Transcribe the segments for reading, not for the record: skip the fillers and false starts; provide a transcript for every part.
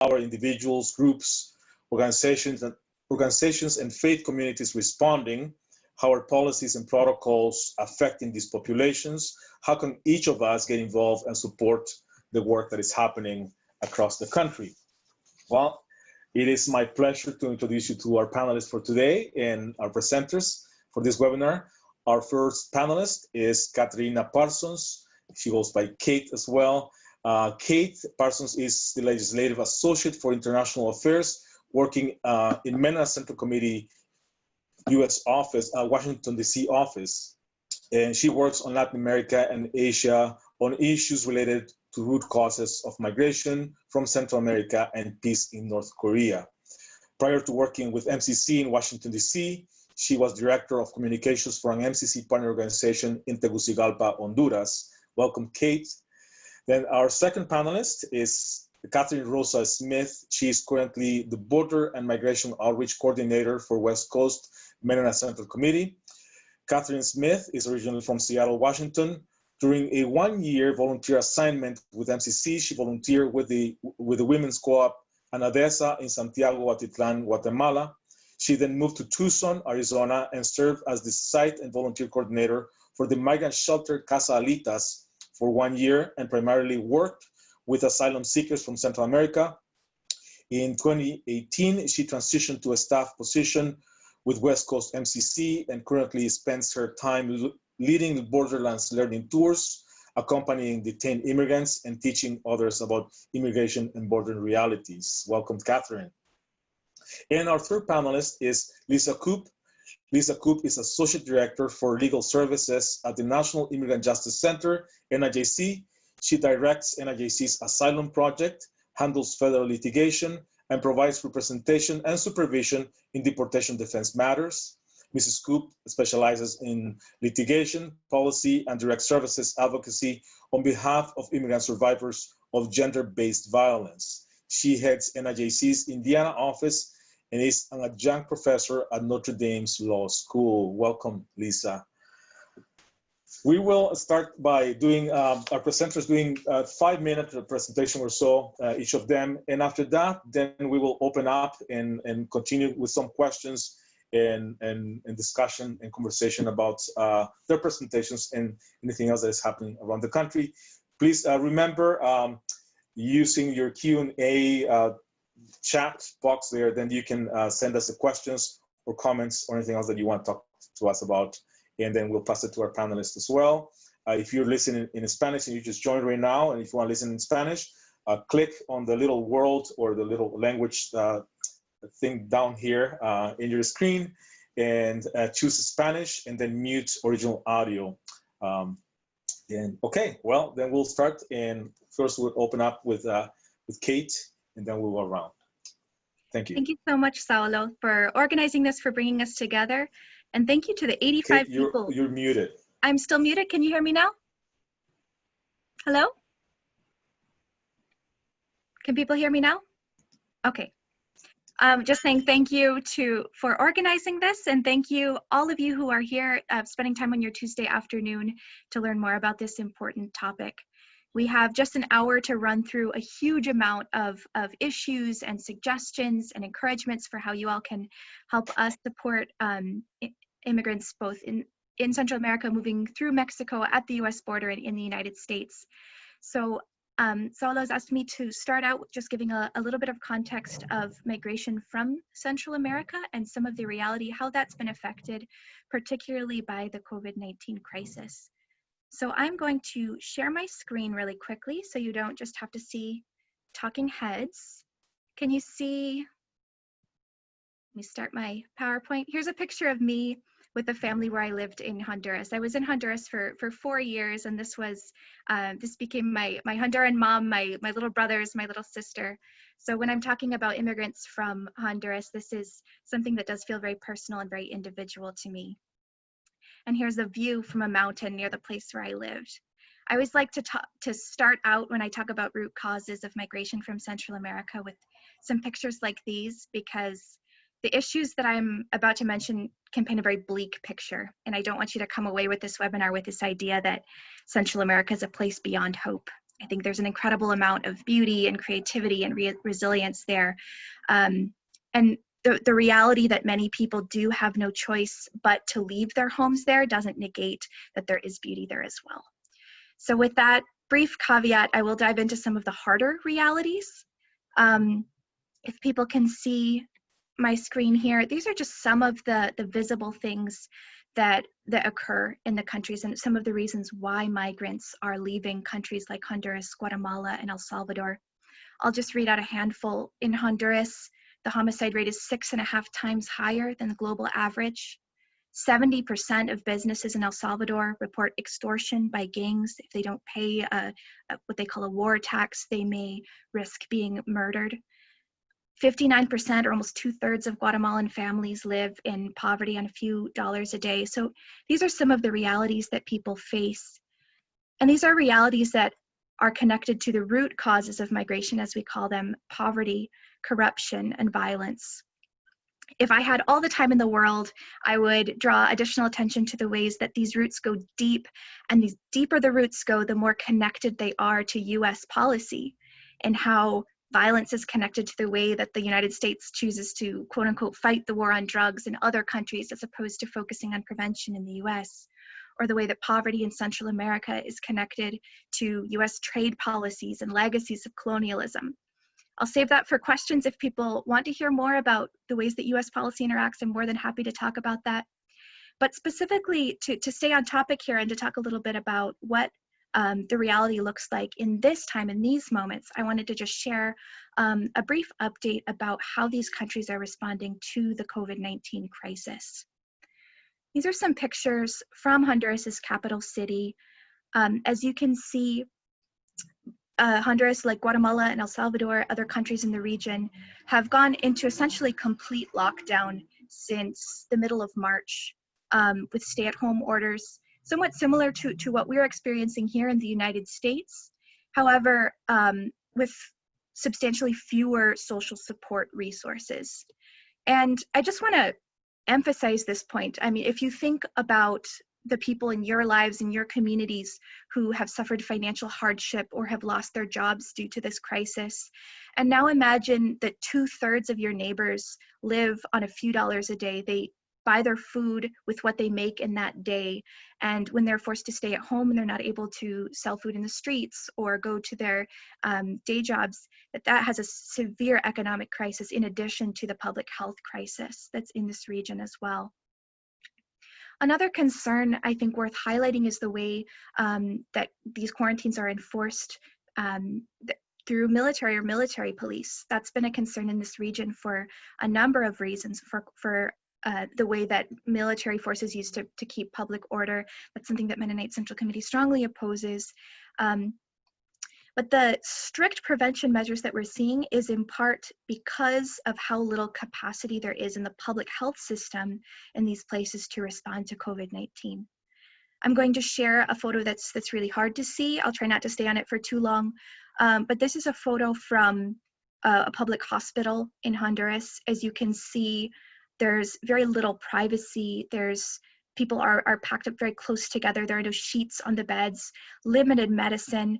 our individuals, groups, organizations, and faith communities responding, how are policies and protocols affecting these populations, how can each of us get involved and support the work that is happening across the country. Well, it is my pleasure to introduce you to our panelists for today and our presenters for this webinar. Our first panelist is Katerina Parsons. She goes by Kate as well. Kate Parsons is the Legislative Associate for International Affairs, working in Mennonite Central Committee U.S. office, Washington, D.C. office. And she works on Latin America and Asia on issues related to root causes of migration from Central America and peace in North Korea. Prior to working with MCC in Washington, D.C., she was Director of Communications for an MCC partner organization in Tegucigalpa, Honduras. Welcome, Kate. Then our second panelist is Catherine Rosa Smith. She is currently the Border and Migration Outreach Coordinator for West Coast Mennonite Central Committee. Catherine Smith is originally from Seattle, Washington. During a one-year volunteer assignment with MCC, she volunteered with the Women's Co-op Anadesa in Santiago, Atitlan, Guatemala. She then moved to Tucson, Arizona, and served as the site and volunteer coordinator for the migrant shelter Casa Alitas for 1 year, and primarily worked with asylum seekers from Central America. In 2018, she transitioned to a staff position with West Coast MCC and currently spends her time leading the Borderlands Learning Tours, accompanying detained immigrants and teaching others about immigration and border realities. Welcome, Catherine. And our third panelist is Lisa Coop. Lisa Coop is Associate Director for Legal Services at the National Immigrant Justice Center, NIJC. She directs NIJC's Asylum Project, handles federal litigation, and provides representation and supervision in deportation defense matters. Mrs. Coop specializes in litigation, policy, and direct services advocacy on behalf of immigrant survivors of gender-based violence. She heads NIJC's Indiana office and is an adjunct professor at Notre Dame's Law School. Welcome, Lisa. We will start by doing, our presenters doing a 5-minute presentation or so, each of them. And after that, then we will open up and continue with some questions and discussion and conversation about their presentations and anything else that is happening around the country. Please remember using your Q&A chat box there, then you can send us the questions or comments or anything else that you want to talk to us about, and then we'll pass it to our panelists as well. If you're listening in Spanish and you just joined right now, and if you want to listen in Spanish, click on the little world or the little language thing down here in your screen and choose Spanish and then mute original audio. And okay, well, then we'll start, and first we'll open up with Kate, and then we'll go around. Thank you. Thank you so much, Saulo, for organizing this, for bringing us together. And thank you to the 85 Kate, people. You're muted. I'm still muted. Can you hear me now? Hello? Can people hear me now? Okay. Just saying thank you for organizing this, and thank you all of you who are here spending time on your Tuesday afternoon to learn more about this important topic. We have just an hour to run through a huge amount of issues and suggestions and encouragements for how you all can help us support immigrants both in Central America, moving through Mexico, at the US border, and in the United States. So Saulo's asked me to start out just giving a little bit of context of migration from Central America and some of the reality, how that's been affected, particularly by the COVID-19 crisis. So I'm going to share my screen really quickly so you don't just have to see talking heads. Can you see? Let me start my PowerPoint. Here's a picture of me with the family where I lived in Honduras. I was in Honduras for 4 years, and this became my Honduran mom, my little brothers, my little sister. So when I'm talking about immigrants from Honduras, this is something that does feel very personal and very individual to me. And here's a view from a mountain near the place where I lived. I always like to start out when I talk about root causes of migration from Central America with some pictures like these, because the issues that I'm about to mention can paint a very bleak picture. And I don't want you to come away with this webinar with this idea that Central America is a place beyond hope. I think there's an incredible amount of beauty and creativity and resilience there. And the reality that many people do have no choice but to leave their homes there doesn't negate that there is beauty there as well. So with that brief caveat, I will dive into some of the harder realities. If people can see my screen here, these are just some of the visible things that occur in the countries and some of the reasons why migrants are leaving countries like Honduras, Guatemala, and El Salvador. I'll just read out a handful. In Honduras, the homicide rate is 6.5 times higher than the global average. 70% of businesses in El Salvador report extortion by gangs. If they don't pay what they call a war tax, they may risk being murdered. 59%, or almost 2/3 of Guatemalan families live in poverty on a few dollars a day. So these are some of the realities that people face. And these are realities that are connected to the root causes of migration, as we call them: poverty, corruption, and violence. If I had all the time in the world, I would draw additional attention to the ways that these roots go deep, and the deeper the roots go, the more connected they are to US policy, and how violence is connected to the way that the United States chooses to, quote unquote, fight the war on drugs in other countries as opposed to focusing on prevention in the US, or the way that poverty in Central America is connected to US trade policies and legacies of colonialism. I'll save that for questions. If people want to hear more about the ways that US policy interacts, I'm more than happy to talk about that. But specifically to stay on topic here and to talk a little bit about what the reality looks like in this time, in these moments, I wanted to just share a brief update about how these countries are responding to the COVID-19 crisis. These are some pictures from Honduras's capital city. As you can see, Honduras, like Guatemala and El Salvador, other countries in the region, have gone into essentially complete lockdown since the middle of March, with stay-at-home orders, somewhat similar to what we're experiencing here in the United States. However, with substantially fewer social support resources. And I just want to emphasize this point. I mean, if you think about the people in your lives, in your communities, who have suffered financial hardship or have lost their jobs due to this crisis, and now imagine that 2/3 of your neighbors live on a few dollars a day. They buy their food with what they make in that day, and when they're forced to stay at home and they're not able to sell food in the streets or go to their day jobs, that has a severe economic crisis in addition to the public health crisis that's in this region as well. Another concern I think worth highlighting is the way that these quarantines are enforced through military or military police. That's been a concern in this region for a number of reasons, for the way that military forces used to keep public order. That's something that Mennonite Central Committee strongly opposes. But the strict prevention measures that we're seeing is in part because of how little capacity there is in the public health system in these places to respond to COVID-19. I'm going to share a photo that's really hard to see. I'll try not to stay on it for too long. But this is a photo from a public hospital in Honduras. As you can see, there's very little privacy. People are packed up very close together. There are no sheets on the beds, limited medicine.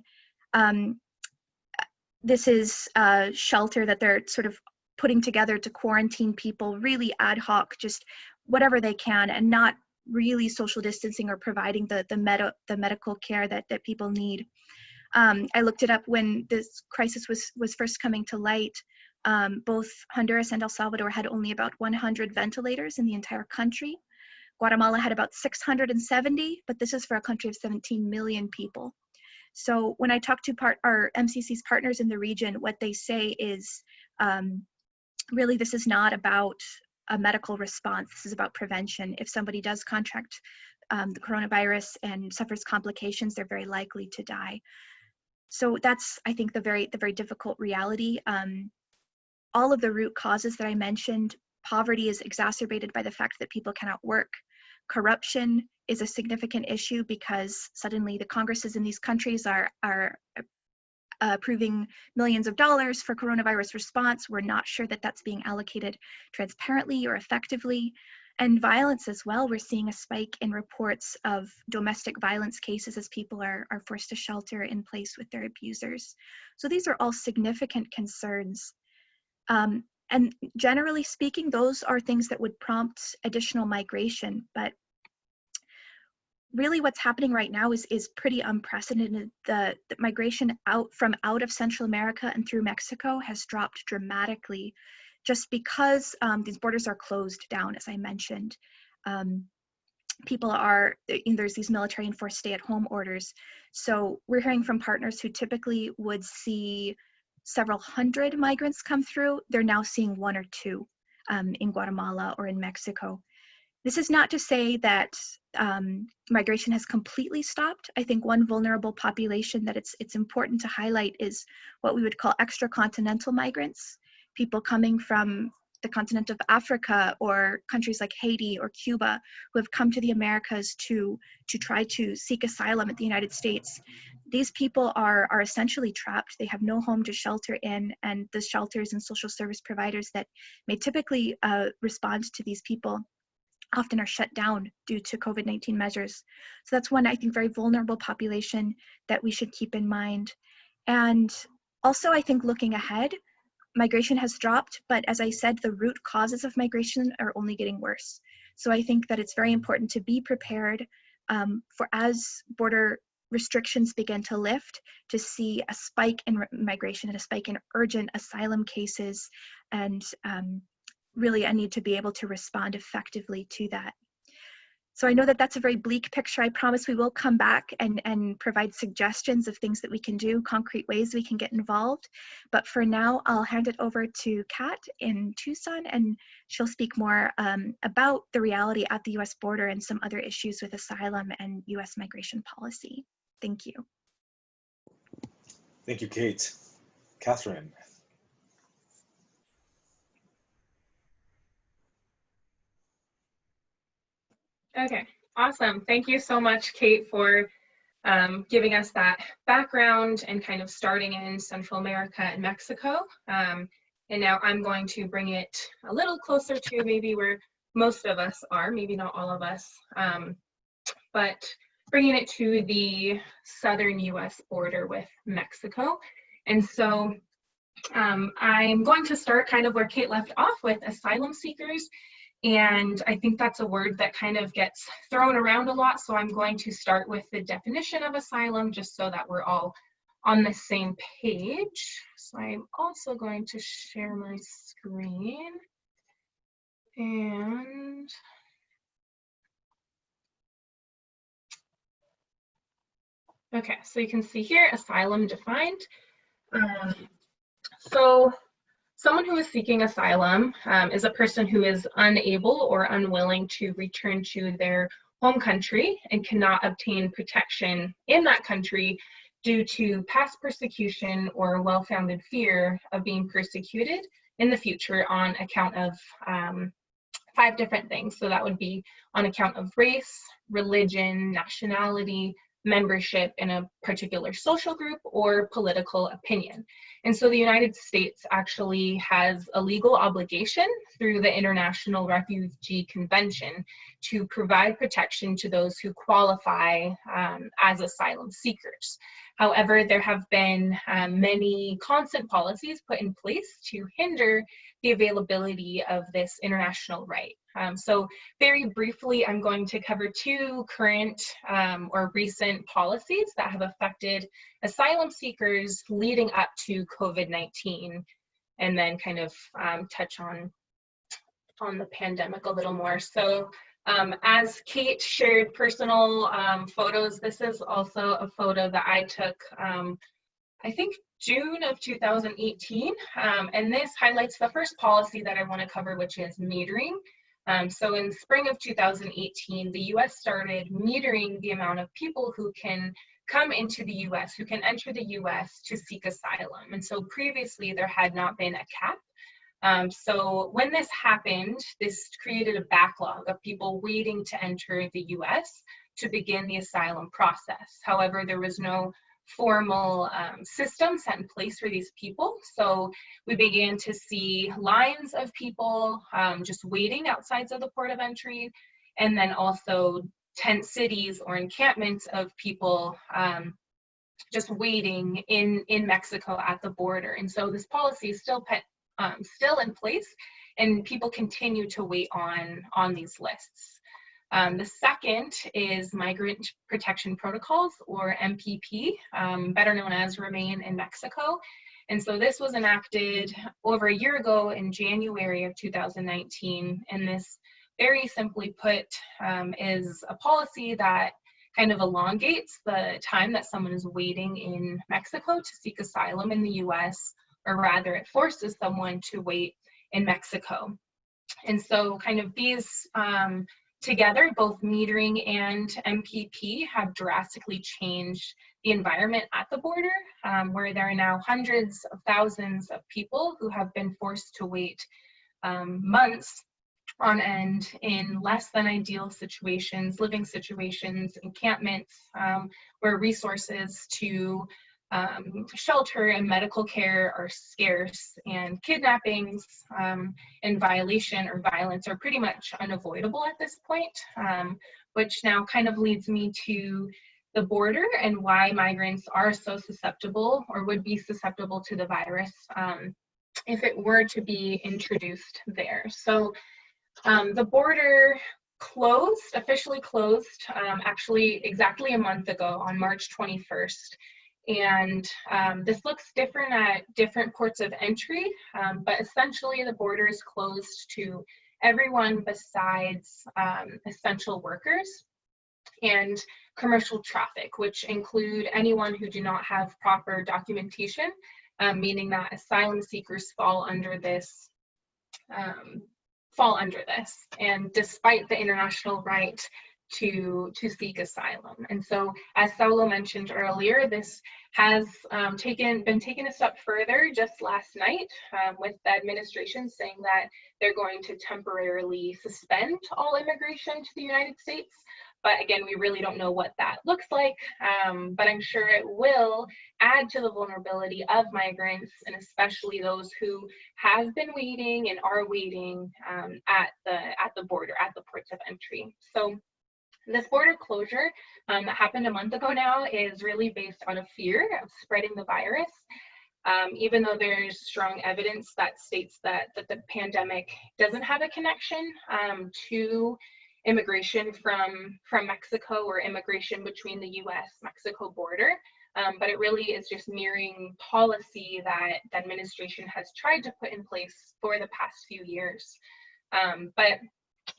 This is a shelter that they're sort of putting together to quarantine people, really ad hoc, just whatever they can, and not really social distancing or providing the medical care that people need. I looked it up when this crisis was first coming to light. Both Honduras and El Salvador had only about 100 ventilators in the entire country. Guatemala had about 670, but this is for a country of 17 million people. So when I talk to our MCC's partners in the region, what they say is really this is not about a medical response. This is about prevention. If somebody does contract the coronavirus and suffers complications, they're very likely to die. So that's, I think, the very difficult reality. All of the root causes that I mentioned, poverty is exacerbated by the fact that people cannot work. Corruption is a significant issue because suddenly the Congresses in these countries are approving millions of dollars for coronavirus response. We're not sure that that's being allocated transparently or effectively. And violence as well. We're seeing a spike in reports of domestic violence cases as people are forced to shelter in place with their abusers. So these are all significant concerns. And generally speaking, those are things that would prompt additional migration. But really what's happening right now is pretty unprecedented. The migration out of Central America and through Mexico has dropped dramatically just because these borders are closed down, as I mentioned. People are, there's these military enforced stay-at-home orders. So we're hearing from partners who typically would see several hundred migrants come through. They're now seeing 1 or 2 in Guatemala or in Mexico. This is not to say that migration has completely stopped. I think one vulnerable population that it's important to highlight is what we would call extracontinental migrants, people coming from the continent of Africa or countries like Haiti or Cuba who have come to the Americas to try to seek asylum at the United States. These people are essentially trapped. They have no home to shelter in, and the shelters and social service providers that may typically respond to these people often are shut down due to COVID-19 measures. So that's one, I think, very vulnerable population that we should keep in mind. And also, I think looking ahead, migration has dropped, but as I said, the root causes of migration are only getting worse. So I think that it's very important to be prepared for, as border restrictions begin to lift, to see a spike in migration and a spike in urgent asylum cases, and really a need to be able to respond effectively to that. So I know that that's a very bleak picture. I promise we will come back and provide suggestions of things that we can do, concrete ways we can get involved. But for now, I'll hand it over to Kat in Tucson, and she'll speak more about the reality at the US border and some other issues with asylum and US migration policy. Thank you. Thank you, Kate. Catherine. Okay, awesome. Thank you so much, Kate, for giving us that background and kind of starting in Central America and Mexico. And now I'm going to bring it a little closer to maybe where most of us are, maybe not all of us, but bringing it to the southern US border with Mexico. And so I'm going to start kind of where Kate left off with asylum seekers. And I think that's a word that kind of gets thrown around a lot. So I'm going to start with the definition of asylum, just so that we're all on the same page. So I'm also going to share my screen. And okay, so you can see here, asylum defined. So someone who is seeking asylum is a person who is unable or unwilling to return to their home country and cannot obtain protection in that country due to past persecution or well-founded fear of being persecuted in the future on account of 5 different things. So that would be on account of race, religion, nationality, membership in a particular social group, or political opinion. And so the United States actually has a legal obligation through the International Refugee Convention to provide protection to those who qualify as asylum seekers. However, there have been many constant policies put in place to hinder the availability of this international right. So very briefly, I'm going to cover 2 current or recent policies that have affected asylum seekers leading up to COVID-19, and then kind of touch on the pandemic a little more. So as Kate shared personal photos, this is also a photo that I took, I think June of 2018, and this highlights the first policy that I want to cover, which is metering. So in spring of 2018, the US started metering the amount of people who can come into the US, who can enter the US to seek asylum. And so previously there had not been a cap. So when this happened, this created a backlog of people waiting to enter the US to begin the asylum process. However, there was no formal system set in place for these people. So we began to see lines of people just waiting outside of the port of entry, and then also tent cities or encampments of people just waiting in Mexico at the border. And so this policy is still in place, and people continue to wait on these lists. The second is Migrant Protection Protocols, or MPP, better known as Remain in Mexico. And so this was enacted over a year ago in January of 2019. And this, very simply put, is a policy that kind of elongates the time that someone is waiting in Mexico to seek asylum in the US, or rather it forces someone to wait in Mexico. And so kind of these together, both metering and MPP have drastically changed the environment at the border, where there are now hundreds of thousands of people who have been forced to wait months on end in less than ideal situations, living situations, encampments, where resources to shelter and medical care are scarce, and kidnappings and violation or violence are pretty much unavoidable at this point, which now kind of leads me to the border and why migrants are so susceptible, or would be susceptible, to the virus if it were to be introduced there. So the border officially closed actually exactly a month ago on March 21st. And this looks different at different ports of entry, but essentially the border is closed to everyone besides essential workers and commercial traffic, which include anyone who do not have proper documentation, meaning that asylum seekers fall under this. And despite the international right to seek asylum. And so, as Saulo mentioned earlier, this has been taken a step further just last night, with the administration saying that they're going to temporarily suspend all immigration to the United States. But again, we really don't know what that looks like, but I'm sure it will add to the vulnerability of migrants, and especially those who have been waiting and are waiting at the border, at the ports of entry. So this border closure that happened a month ago now is really based out of fear of spreading the virus, even though there's strong evidence that states that the pandemic doesn't have a connection to immigration from Mexico, or immigration between the US-Mexico border, but it really is just mirroring policy that the administration has tried to put in place for the past few years. But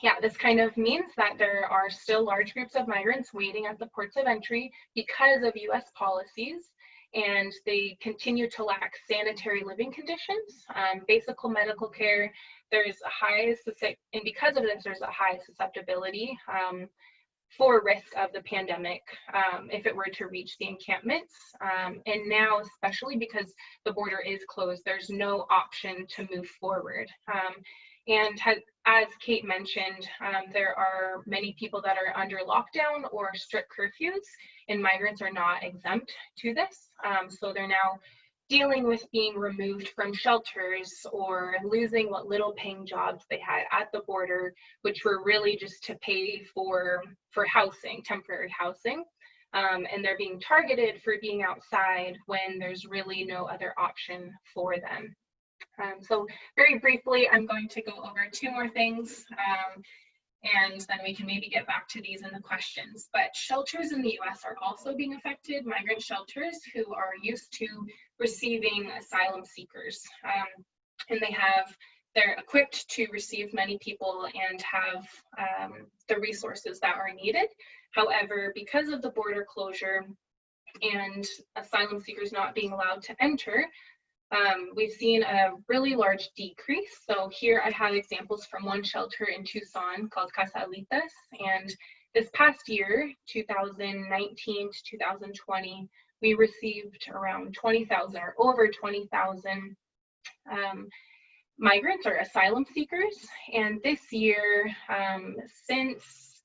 yeah, this kind of means that there are still large groups of migrants waiting at the ports of entry because of US policies, and they continue to lack sanitary living conditions, basic medical care. There's a high, and because of this, there's a high susceptibility for risk of the pandemic if it were to reach the encampments. And now, especially because the border is closed, there's no option to move forward. And as Kate mentioned, there are many people that are under lockdown or strict curfews, and migrants are not exempt to this. So they're now dealing with being removed from shelters or losing what little paying jobs they had at the border, which were really just to pay for housing, temporary housing. And they're being targeted for being outside when there's really no other option for them. So very briefly, I'm going to go over two more things, and then we can maybe get back to these in the questions. But shelters in the US are also being affected, migrant shelters who are used to receiving asylum seekers. And they're equipped to receive many people and have the resources that are needed. However, because of the border closure and asylum seekers not being allowed to enter, we've seen a really large decrease. So here I have examples from one shelter in Tucson called Casa Alitas. And this past year, 2019 to 2020, we received around 20,000 or over 20,000 migrants or asylum seekers. And this year, since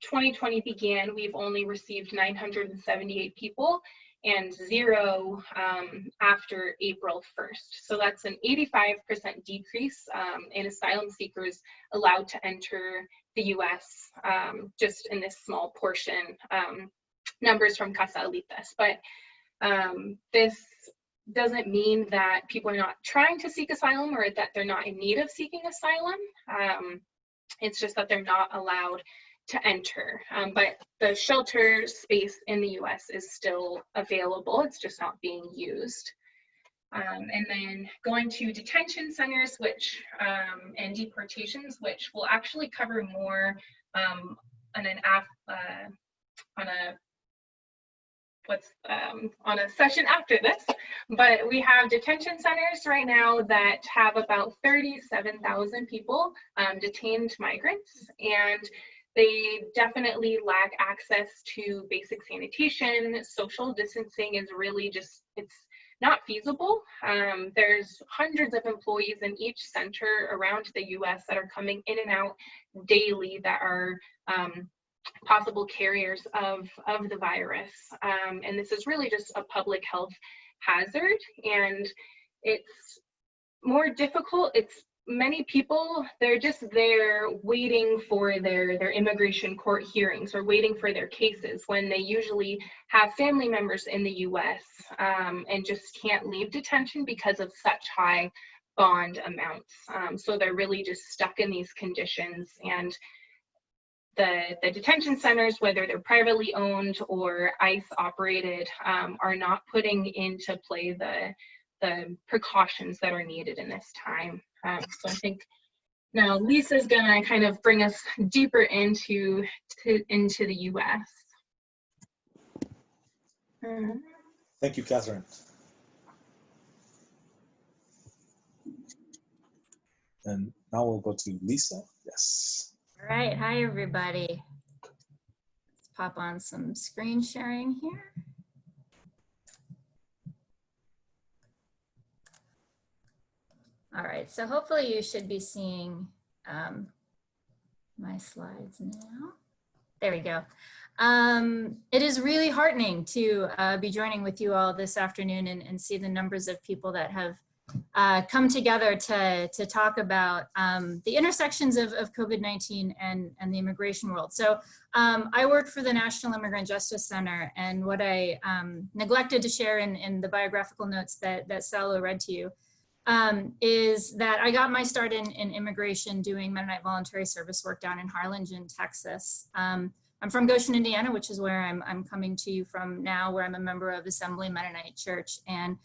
2020 began, we've only received 978 people. and 0 after April 1st. So that's an 85% decrease in asylum seekers allowed to enter the US, just in this small portion, numbers from Casa Alitas. But this doesn't mean that people are not trying to seek asylum or that they're not in need of seeking asylum. It's just that they're not allowed to enter. But the shelter space in the US is still available. It's just not being used. And then going to detention centers, which and deportations, which will actually cover more on a session after this. But we have detention centers right now that have about 37,000 people, detained migrants, and they definitely lack access to basic sanitation. Social distancing is really just, it's not feasible. There's hundreds of employees in each center around the US that are coming in and out daily that are possible carriers of the virus. And this is really just a public health hazard, and it's more difficult. It's many people, they're just there waiting for their immigration court hearings or waiting for their cases when they usually have family members in the US and just can't leave detention because of such high bond amounts. So they're really just stuck in these conditions, and the detention centers, whether they're privately owned or ICE operated, are not putting into play the precautions that are needed in this time. So I think now Lisa's gonna kind of bring us deeper into the US. Thank you, Catherine. And now we'll go to Lisa. Yes. All right, hi everybody. Let's pop on some screen sharing here. All right, so hopefully you should be seeing my slides now. There we go. It is really heartening to be joining with you all this afternoon and see the numbers of people that have come together to talk about the intersections of COVID-19 and the immigration world. So I work for the National Immigrant Justice Center, and what I neglected to share in the biographical notes that Salo read to you is that I got my start in immigration doing Mennonite voluntary service work down in Harlingen, Texas. I'm from Goshen, Indiana, which is where I'm coming to you from now, where I'm a member of Assembly Mennonite Church. And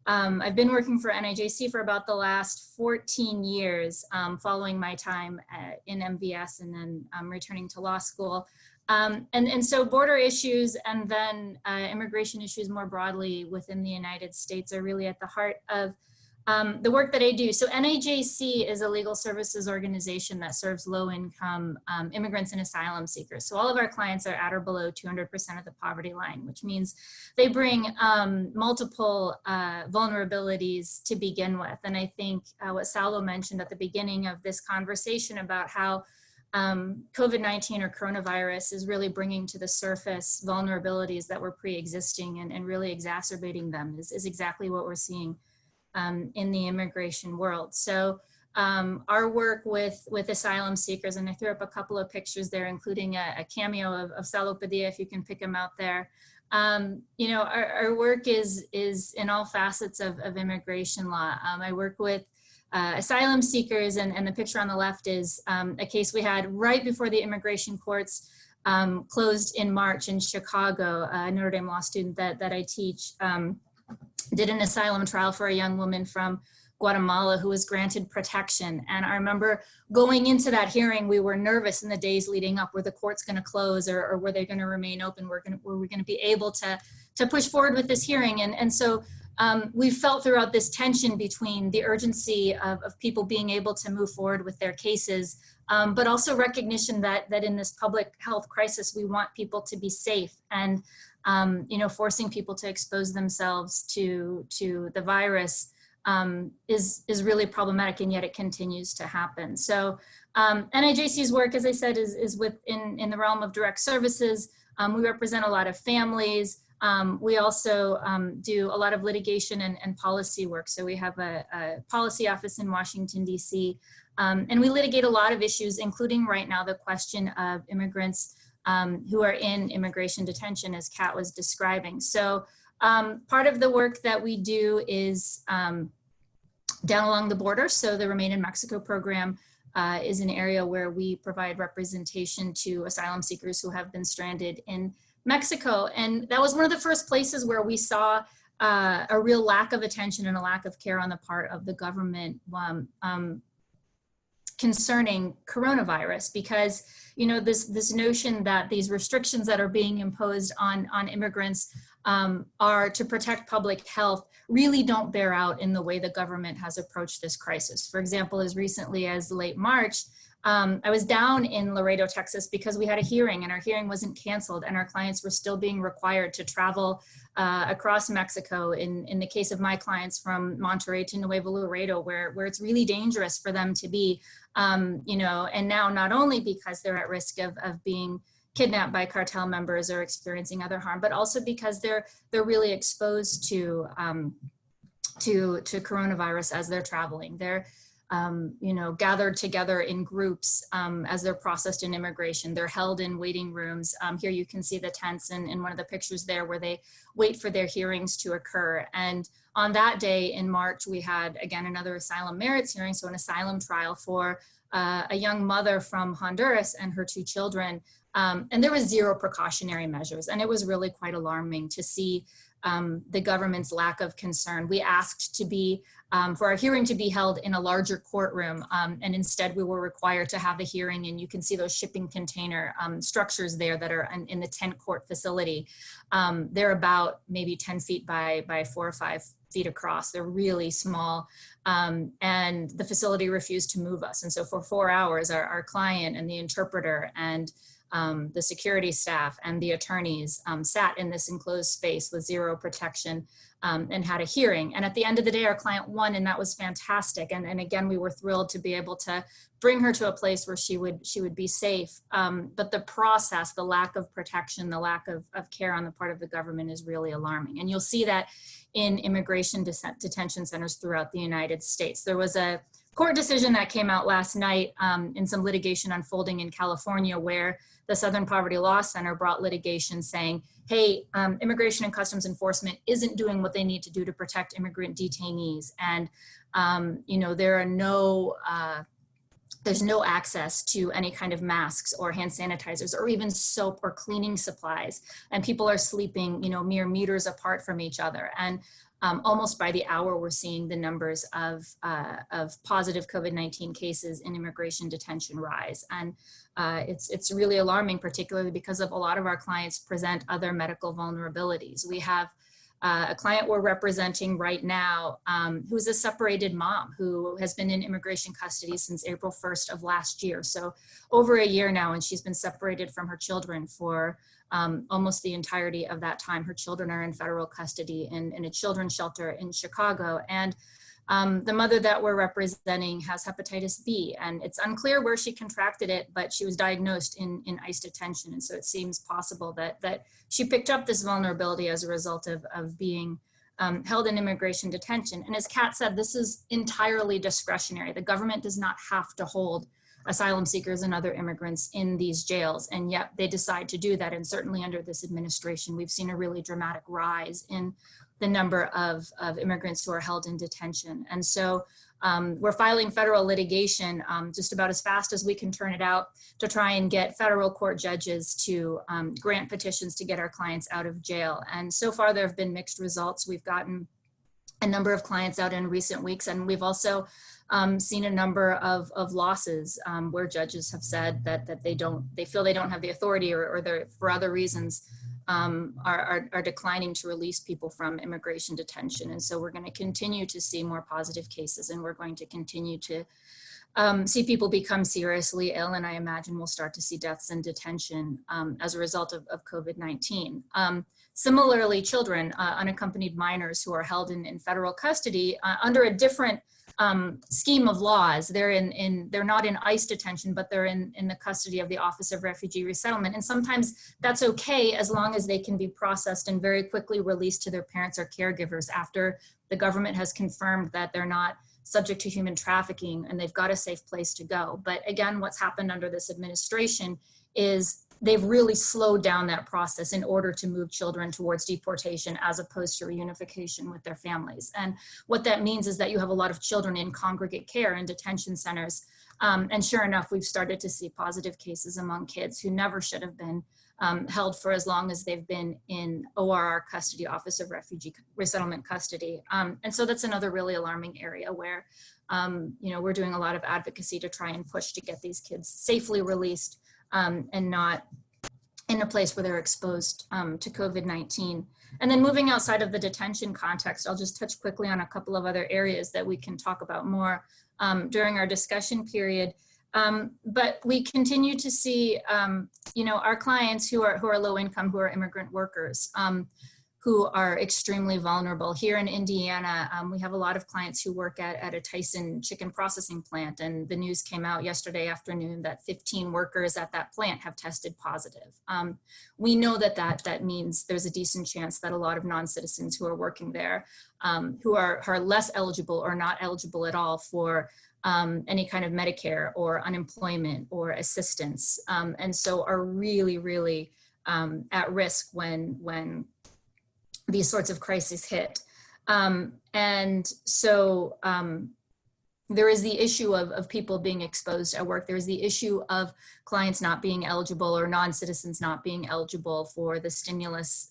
I've been working for NIJC for about the last 14 years, following my time in MVS and then returning to law school. And so border issues and then immigration issues more broadly within the United States are really at the heart of the work that I do. So NIJC is a legal services organization that serves low-income immigrants and asylum seekers. So all of our clients are at or below 200% of the poverty line, which means they bring multiple vulnerabilities to begin with. And I think what Salo mentioned at the beginning of this conversation about how COVID-19 or coronavirus is really bringing to the surface vulnerabilities that were pre-existing and really exacerbating them is exactly what we're seeing in the immigration world. So our work with asylum seekers, and I threw up a couple of pictures there, including a cameo of Salo Padilla, if you can pick him out there. You know, our work is in all facets of immigration law. I work with asylum seekers, and the picture on the left is a case we had right before the immigration courts closed in March in Chicago. A Notre Dame law student that I teach did an asylum trial for a young woman from Guatemala who was granted protection. And I remember going into that hearing, we were nervous in the days leading up. Were the courts going to close, or were they going to remain open? Were we going to be able to push forward with this hearing? And so we felt throughout this tension between the urgency of people being able to move forward with their cases, but also recognition that in this public health crisis, we want people to be safe. And you know, forcing people to expose themselves to the virus is really problematic, and yet it continues to happen. So NIJC's work, as I said, is in the realm of direct services. We represent a lot of families. We also do a lot of litigation and policy work. So we have a policy office in Washington, D.C., and we litigate a lot of issues, including right now the question of immigrants who are in immigration detention, as Kat was describing. So part of the work that we do is down along the border. So the Remain in Mexico program is an area where we provide representation to asylum seekers who have been stranded in Mexico. And that was one of the first places where we saw a real lack of attention and a lack of care on the part of the government concerning coronavirus, because this notion that these restrictions that are being imposed on immigrants are to protect public health really don't bear out in the way the government has approached this crisis. For example, as recently as late March, I was down in Laredo, Texas, because we had a hearing and our hearing wasn't canceled and our clients were still being required to travel across Mexico. In the case of my clients, from Monterrey to Nuevo Laredo, where it's really dangerous for them to be, and now not only because they're at risk of being kidnapped by cartel members or experiencing other harm, but also because they're really exposed to coronavirus as they're traveling. They're gathered together in groups as they're processed in immigration. They're held in waiting rooms. Here you can see the tents in one of the pictures there where they wait for their hearings to occur. And on that day in March, we had, again, another asylum merits hearing, so an asylum trial for a young mother from Honduras and her 2 children. And there was 0 precautionary measures. And it was really quite alarming to see the government's lack of concern. We asked to be, for our hearing to be held in a larger courtroom, and instead we were required to have a hearing, and you can see those shipping container structures there that are in the tent court facility. They're about maybe 10 feet by 4 or 5 feet across. They're really small, and the facility refused to move us. And so for 4 hours, our client and the interpreter and the security staff and the attorneys sat in this enclosed space with 0 protection and had a hearing. And at the end of the day, our client won, and that was fantastic. And again, we were thrilled to be able to bring her to a place where she would be safe. But the process, the lack of protection, the lack of care on the part of the government is really alarming. And you'll see that in immigration detention centers throughout the United States. There was a court decision that came out last night in some litigation unfolding in California, where the Southern Poverty Law Center brought litigation saying, hey, Immigration and Customs Enforcement isn't doing what they need to do to protect immigrant detainees. And, there's no access to any kind of masks or hand sanitizers or even soap or cleaning supplies. And people are sleeping, mere meters apart from each other. And almost by the hour, we're seeing the numbers of positive COVID-19 cases in immigration detention rise. And it's really alarming, particularly because of a lot of our clients present other medical vulnerabilities. We have a client we're representing right now who's a separated mom who has been in immigration custody since April 1st of last year. So over a year now, and she's been separated from her children for almost the entirety of that time. Her children are in federal custody in a children's shelter in Chicago. And the mother that we're representing has hepatitis B, and it's unclear where she contracted it, but she was diagnosed in ICE detention. And so it seems possible that she picked up this vulnerability as a result of being held in immigration detention. And as Kat said, this is entirely discretionary. The government does not have to hold asylum seekers and other immigrants in these jails, and yet they decide to do that. And certainly under this administration, we've seen a really dramatic rise in the number of immigrants who are held in detention. And so we're filing federal litigation just about as fast as we can turn it out to try and get federal court judges to grant petitions to get our clients out of jail. And so far there have been mixed results. We've gotten a number of clients out in recent weeks, and we've also seen a number of losses where judges have said that they feel they don't have the authority or they're, for other reasons, are declining to release people from immigration detention. And so we're going to continue to see more positive cases, and we're going to continue to see people become seriously ill, and I imagine we'll start to see deaths in detention as a result of COVID-19. Similarly, children, unaccompanied minors who are held in federal custody under a different scheme of laws. They're not in ICE detention, but they're in the custody of the Office of Refugee Resettlement. And sometimes that's okay as long as they can be processed and very quickly released to their parents or caregivers after the government has confirmed that they're not subject to human trafficking and they've got a safe place to go. But again, what's happened under this administration is they've really slowed down that process in order to move children towards deportation as opposed to reunification with their families. And what that means is that you have a lot of children in congregate care in detention centers. And sure enough, we've started to see positive cases among kids who never should have been held for as long as they've been in ORR custody, Office of Refugee Resettlement custody. And so that's another really alarming area where we're doing a lot of advocacy to try and push to get these kids safely released and not in a place where they're exposed to COVID-19. And then moving outside of the detention context, I'll just touch quickly on a couple of other areas that we can talk about more during our discussion period. But we continue to see, our clients who are low income, who are immigrant workers, who are extremely vulnerable. Here in Indiana, we have a lot of clients who work at a Tyson chicken processing plant, and the news came out yesterday afternoon that 15 workers at that plant have tested positive. We know that means there's a decent chance that a lot of non-citizens who are working there, who are less eligible or not eligible at all for any kind of Medicare or unemployment or assistance, and so are really, really at risk when these sorts of crises hit. And so there is the issue of people being exposed at work. There's the issue of clients not being eligible or non-citizens not being eligible for the stimulus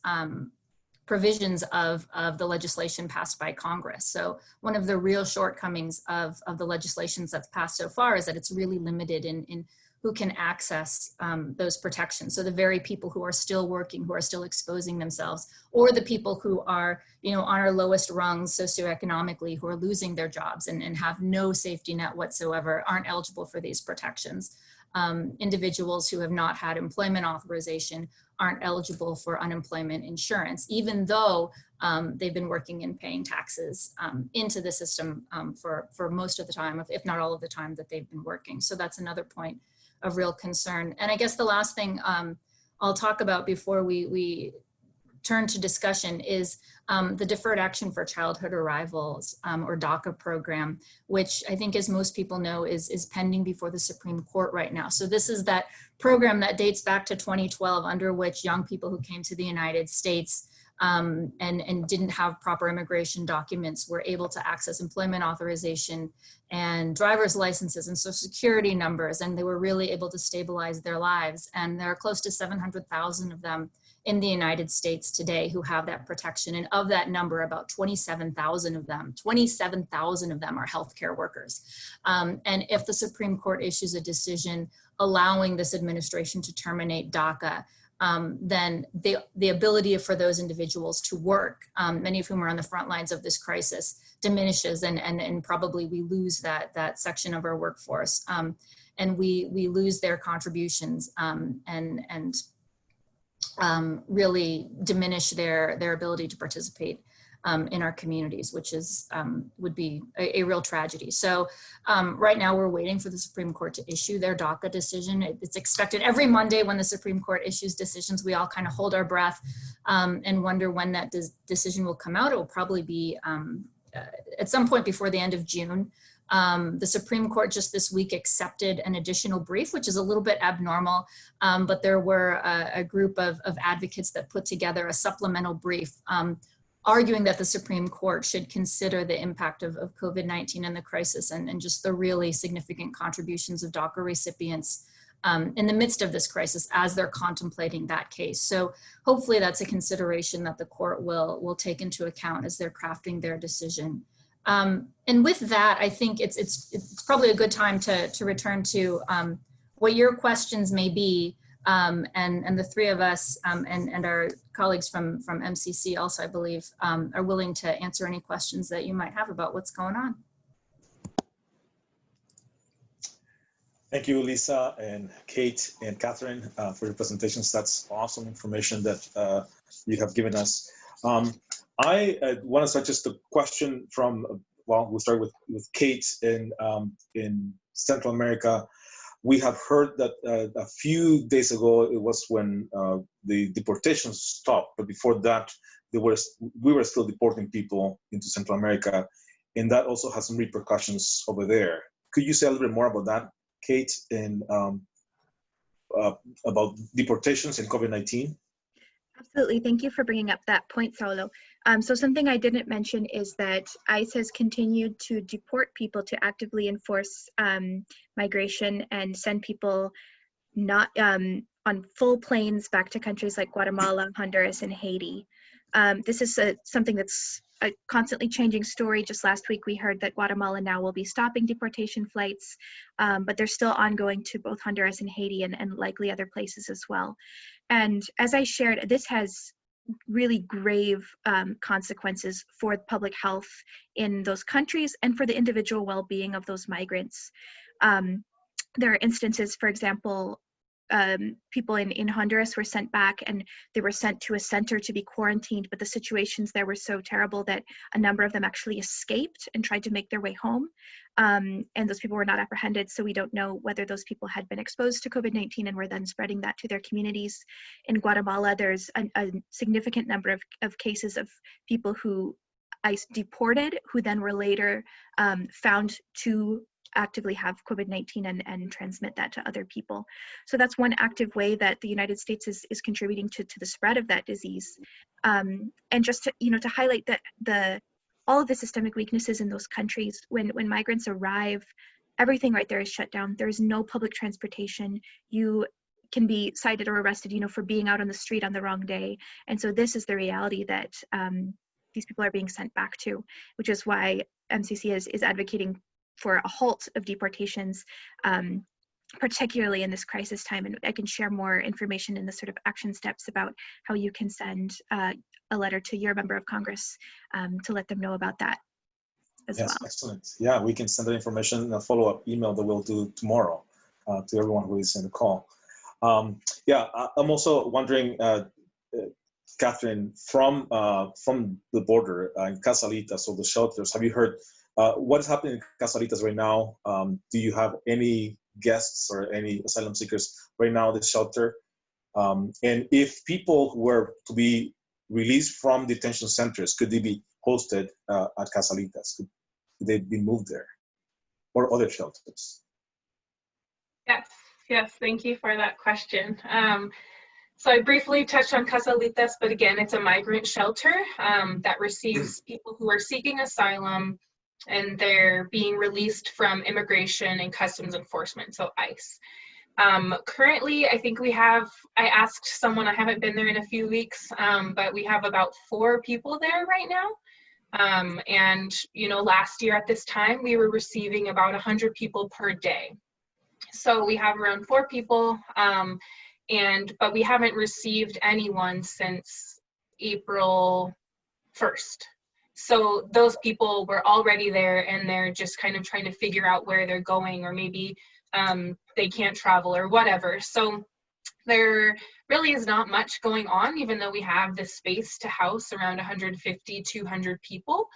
provisions of the legislation passed by Congress. So one of the real shortcomings of the legislations that's passed so far is that it's really limited in who can access those protections. So the very people who are still working, who are still exposing themselves, or the people who are, on our lowest rungs socioeconomically, who are losing their jobs and have no safety net whatsoever, aren't eligible for these protections. Individuals who have not had employment authorization aren't eligible for unemployment insurance, even though they've been working and paying taxes into the system for most of the time, if not all of the time that they've been working. So that's another point of real concern. And I guess the last thing I'll talk about before we turn to discussion is the Deferred Action for Childhood Arrivals, or DACA program, which I think, as most people know, is pending before the Supreme Court right now. So this is that program that dates back to 2012, under which young people who came to the United States and didn't have proper immigration documents were able to access employment authorization and driver's licenses and social security numbers, and they were really able to stabilize their lives. And there are close to 700,000 of them in the United States today who have that protection. And of that number, about 27,000 of them are healthcare workers. And if the Supreme Court issues a decision allowing this administration to terminate DACA, then the ability for those individuals to work, many of whom are on the front lines of this crisis, diminishes, and probably we lose that section of our workforce, and we lose their contributions and really diminish their ability to participate in our communities, which is would be a real tragedy. So right now we're waiting for the Supreme Court to issue their DACA decision. It's expected every Monday when the Supreme Court issues decisions. We all kind of hold our breath and wonder when that decision will come out. It will probably be at some point before the end of June. The Supreme Court just this week accepted an additional brief, which is a little bit abnormal, but there were a group of advocates that put together a supplemental brief arguing that the Supreme Court should consider the impact of COVID-19 and the crisis and just the really significant contributions of DACA recipients in the midst of this crisis as they're contemplating that case. So hopefully that's a consideration that the court will take into account as they're crafting their decision. And with that, I think it's probably a good time to return to what your questions may be. And the three of us and our colleagues from MCC also, I believe, are willing to answer any questions that you might have about what's going on. Thank you, Lisa and Kate and Catherine, for your presentations. That's awesome information that you have given us. I want to start just a question from, well, we'll start with Kate in Central America. We have heard that a few days ago, it was when the deportations stopped, but before that, we were still deporting people into Central America, and that also has some repercussions over there. Could you say a little bit more about that, Kate, and about deportations and COVID-19? Absolutely. Thank you for bringing up that point, Saulo. So something I didn't mention is that ICE has continued to deport people to actively enforce migration and send people not on full planes back to countries like Guatemala, Honduras, and Haiti. This is something that's a constantly changing story. Just last week, we heard that Guatemala now will be stopping deportation flights, but they're still ongoing to both Honduras and Haiti and likely other places as well. And as I shared, this has really grave consequences for public health in those countries and for the individual well-being of those migrants. There are instances, for example, people in Honduras were sent back and they were sent to a center to be quarantined, but the situations there were so terrible that a number of them actually escaped and tried to make their way home. And those people were not apprehended, so we don't know whether those people had been exposed to COVID-19 and were then spreading that to their communities. In Guatemala, there's a significant number of cases of people who ICE deported, who then were later found to actively have COVID-19 and transmit that to other people. So that's one active way that the United States is contributing to the spread of that disease. And just to highlight that all of the systemic weaknesses in those countries, when migrants arrive, everything right there is shut down. There is no public transportation. You can be cited or arrested, for being out on the street on the wrong day. And so this is the reality that these people are being sent back to, which is why MCC is advocating for a halt of deportations, particularly in this crisis time. And I can share more information in the sort of action steps about how you can send a letter to your member of Congress to let them know about that as well. Excellent. Yeah, we can send that information in a follow-up email that we'll do tomorrow to everyone who is in the call. I'm also wondering, Catherine, from the border in Casalitas, or the shelters, have you heard what is happening in Casalitas right now? Do you have any guests or any asylum seekers right now at the shelter? And if people were to be released from detention centers, could they be hosted at Casalitas? Could they be moved there or other shelters? Yes, thank you for that question. So I briefly touched on Casalitas, but again, it's a migrant shelter that receives people who are seeking asylum, and they're being released from immigration and customs enforcement, so ICE. Currently, I think I asked someone, I haven't been there in a few weeks, but we have about 4 people there right now. And, last year at this time, we were receiving about 100 people per day. So we have around 4 people, but we haven't received anyone since April 1st. So those people were already there and they're just kind of trying to figure out where they're going, or maybe they can't travel or whatever. So there really is not much going on, even though we have the space to house around 150, 200 people.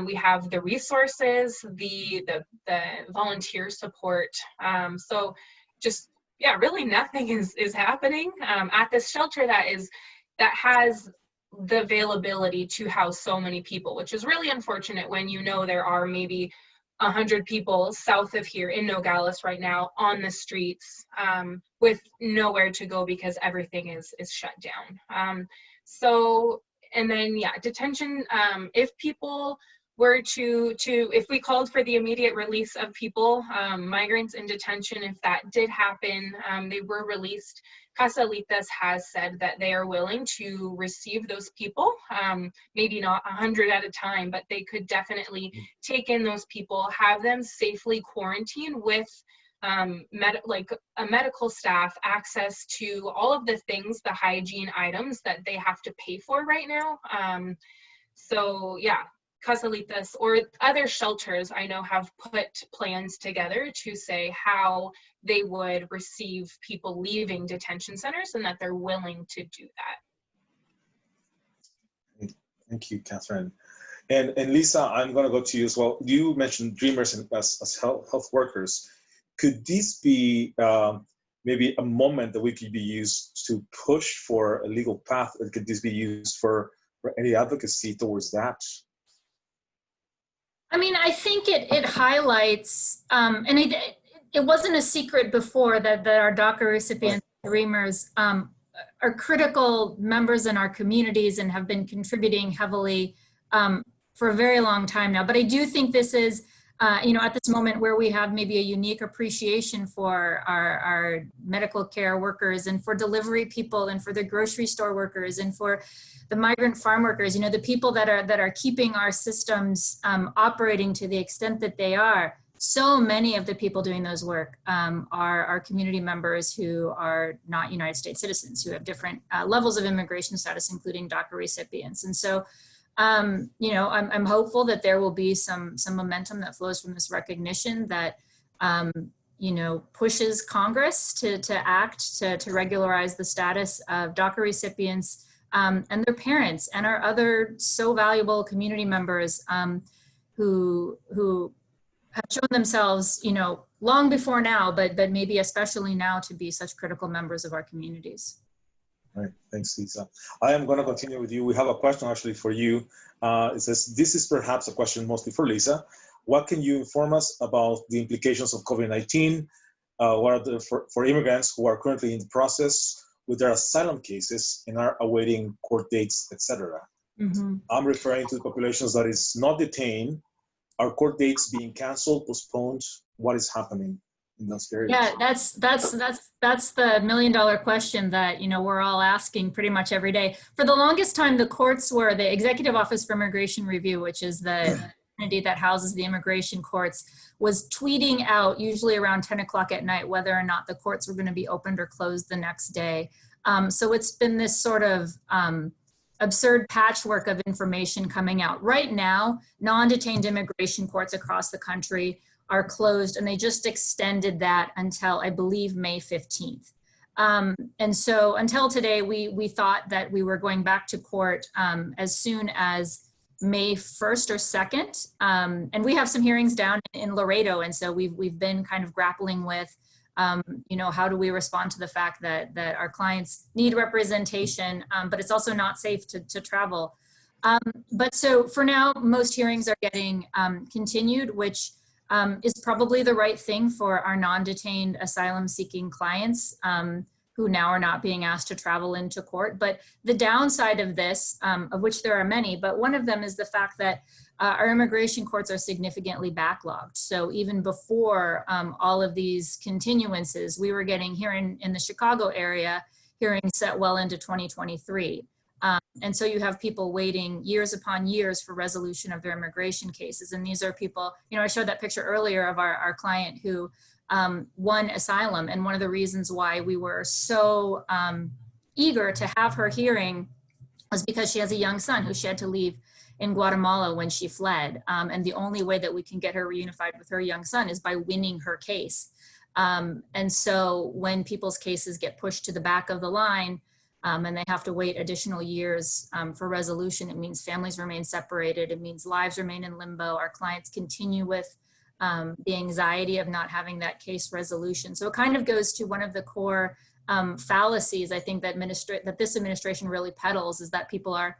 We have the resources, the volunteer support. So just, really nothing is happening at this shelter that has the availability to house so many people, which is really unfortunate when there are maybe 100 people south of here in Nogales right now on the streets with nowhere to go because everything is shut down. Detention, if people were if we called for the immediate release of people, migrants in detention, if that did happen, they were released. Casalitas has said that they are willing to receive those people, maybe not 100 at a time, but they could definitely take in those people, have them safely quarantined with a medical staff, access to all of the things, the hygiene items that they have to pay for right now. Casalitas or other shelters I know have put plans together to say how they would receive people leaving detention centers and that they're willing to do that. Thank you, Catherine. And Lisa, I'm going to go to you as well. You mentioned Dreamers as health workers. Could this be maybe a moment that we could be used to push for a legal path? Or could this be used for any advocacy towards that? I mean, I think it highlights, and it wasn't a secret before that our DACA recipients, Dreamers, are critical members in our communities and have been contributing heavily for a very long time now. But I do think this is, at this moment where we have maybe a unique appreciation for our medical care workers and for delivery people and for the grocery store workers and for the migrant farm workers, the people that are keeping our systems operating to the extent that they are. So many of the people doing those work are our community members who are not United States citizens, who have different levels of immigration status, including DACA recipients. And so, I'm hopeful that there will be some momentum that flows from this recognition that, pushes Congress to act to regularize the status of DACA recipients and their parents and our other so valuable community members who have shown themselves, long before now, but maybe especially now to be such critical members of our communities. All right, thanks, Lisa. I am going to continue with you. We have a question actually for you. It says, this is perhaps a question mostly for Lisa. What can you inform us about the implications of COVID-19 for immigrants who are currently in the process with their asylum cases and are awaiting court dates, etc.? Mm-hmm. I'm referring to the populations that is not detained. Are court dates being canceled, postponed? What is happening in those areas? Yeah, that's the million-dollar question that we're all asking pretty much every day. For the longest time, the courts were the Executive Office for Immigration Review, which is the entity that houses the immigration courts, was tweeting out usually around 10 o'clock at night whether or not the courts were going to be opened or closed the next day. So it's been this sort of absurd patchwork of information coming out. Right now, non-detained immigration courts across the country are closed, and they just extended that until, I believe, May 15th. And so until today, we thought that we were going back to court as soon as May 1st or 2nd. And we have some hearings down in Laredo, and so we've been kind of grappling with how do we respond to the fact that our clients need representation, but it's also not safe to travel. But so for now, most hearings are getting continued, which is probably the right thing for our non-detained asylum-seeking clients who now are not being asked to travel into court. But the downside of this, of which there are many, but one of them is the fact that our immigration courts are significantly backlogged. So even before all of these continuances, we were getting here in the Chicago area, hearings set well into 2023. And so you have people waiting years upon years for resolution of their immigration cases. And these are people, I showed that picture earlier of our client who won asylum. And one of the reasons why we were so eager to have her hearing was because she has a young son who she had to leave in Guatemala when she fled. And the only way that we can get her reunified with her young son is by winning her case. And so when people's cases get pushed to the back of the line, and they have to wait additional years for resolution, it means families remain separated. It means lives remain in limbo. Our clients continue with the anxiety of not having that case resolution. So it kind of goes to one of the core fallacies, I think, that this administration really peddles, is that people are,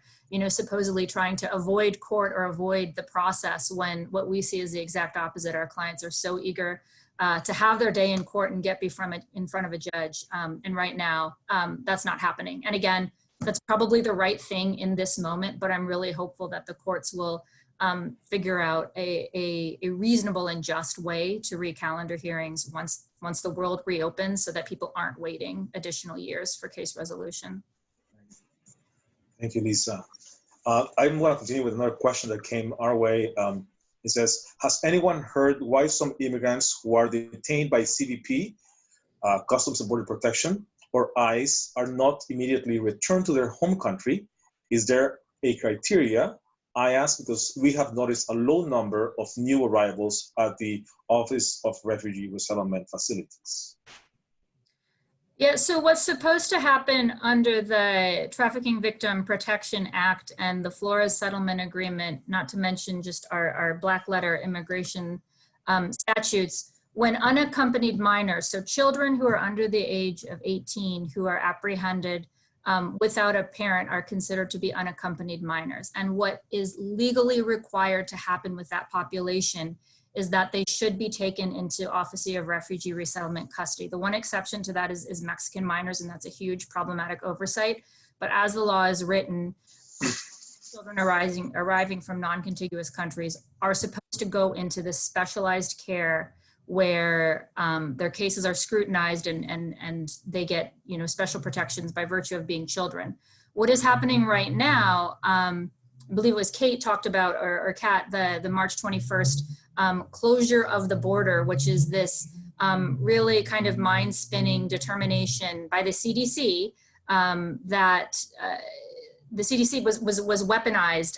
supposedly trying to avoid court or avoid the process, when what we see is the exact opposite. Our clients are so eager to have their day in court and get in front of a judge. And right now, that's not happening. And again, that's probably the right thing in this moment, but I'm really hopeful that the courts will figure out a reasonable and just way to recalendar hearings once the world reopens, so that people aren't waiting additional years for case resolution. Thank you, Lisa. I'm going to continue with another question that came our way. It says, has anyone heard why some immigrants who are detained by CBP, Customs and Border Protection, or ICE are not immediately returned to their home country? Is there a criteria I ask because we have noticed a low number of new arrivals at the Office of Refugee Resettlement Facilities. Yeah, so what's supposed to happen under the Trafficking Victim Protection Act and the Flores Settlement Agreement, not to mention just our black letter immigration statutes, when unaccompanied minors, so children who are under the age of 18 who are apprehended without a parent are considered to be unaccompanied minors. And what is legally required to happen with that population is that they should be taken into Office of Refugee Resettlement custody. The one exception to that is Mexican minors, and that's a huge problematic oversight. But as the law is written, children arriving from non-contiguous countries are supposed to go into this specialized care where their cases are scrutinized and they get, you know, special protections by virtue of being children. What is happening right now, I believe it was Kate talked about, or Kat, the March 21st closure of the border, which is this really kind of mind-spinning determination by the CDC that the CDC was weaponized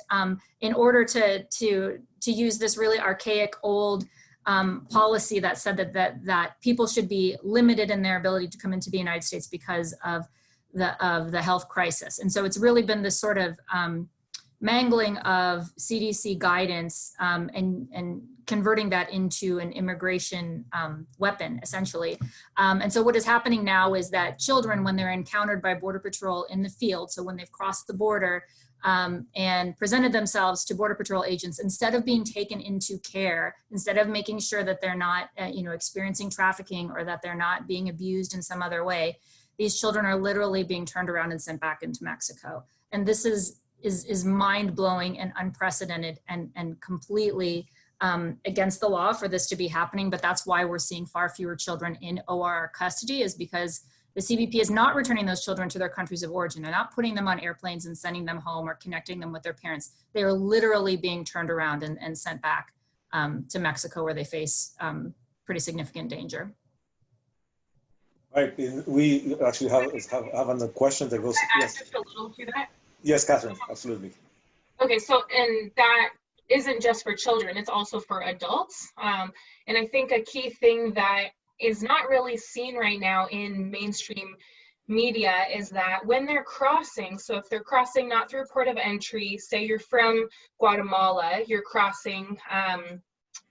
in order to use this really archaic old policy that said that people should be limited in their ability to come into the United States because of the health crisis. And so it's really been this sort of mangling of CDC guidance and converting that into an immigration weapon, essentially. And so what is happening now is that children, when they're encountered by Border Patrol in the field, so when they've crossed the border and presented themselves to Border Patrol agents, instead of being taken into care, instead of making sure that they're not experiencing trafficking or that they're not being abused in some other way, these children are literally being turned around and sent back into Mexico. And this is mind-blowing and unprecedented and completely against the law for this to be happening. But that's why we're seeing far fewer children in ORR custody, is because the CBP is not returning those children to their countries of origin. They're not putting them on airplanes and sending them home or connecting them with their parents. They are literally being turned around and sent back to Mexico, where they face pretty significant danger. Right, we actually have another question that goes, yes. Just a little to that. Yes, Catherine, absolutely. Okay, so, and that isn't just for children, it's also for adults. And I think a key thing that is not really seen right now in mainstream media is that when they're crossing, so if they're crossing not through port of entry, say you're from Guatemala, you're crossing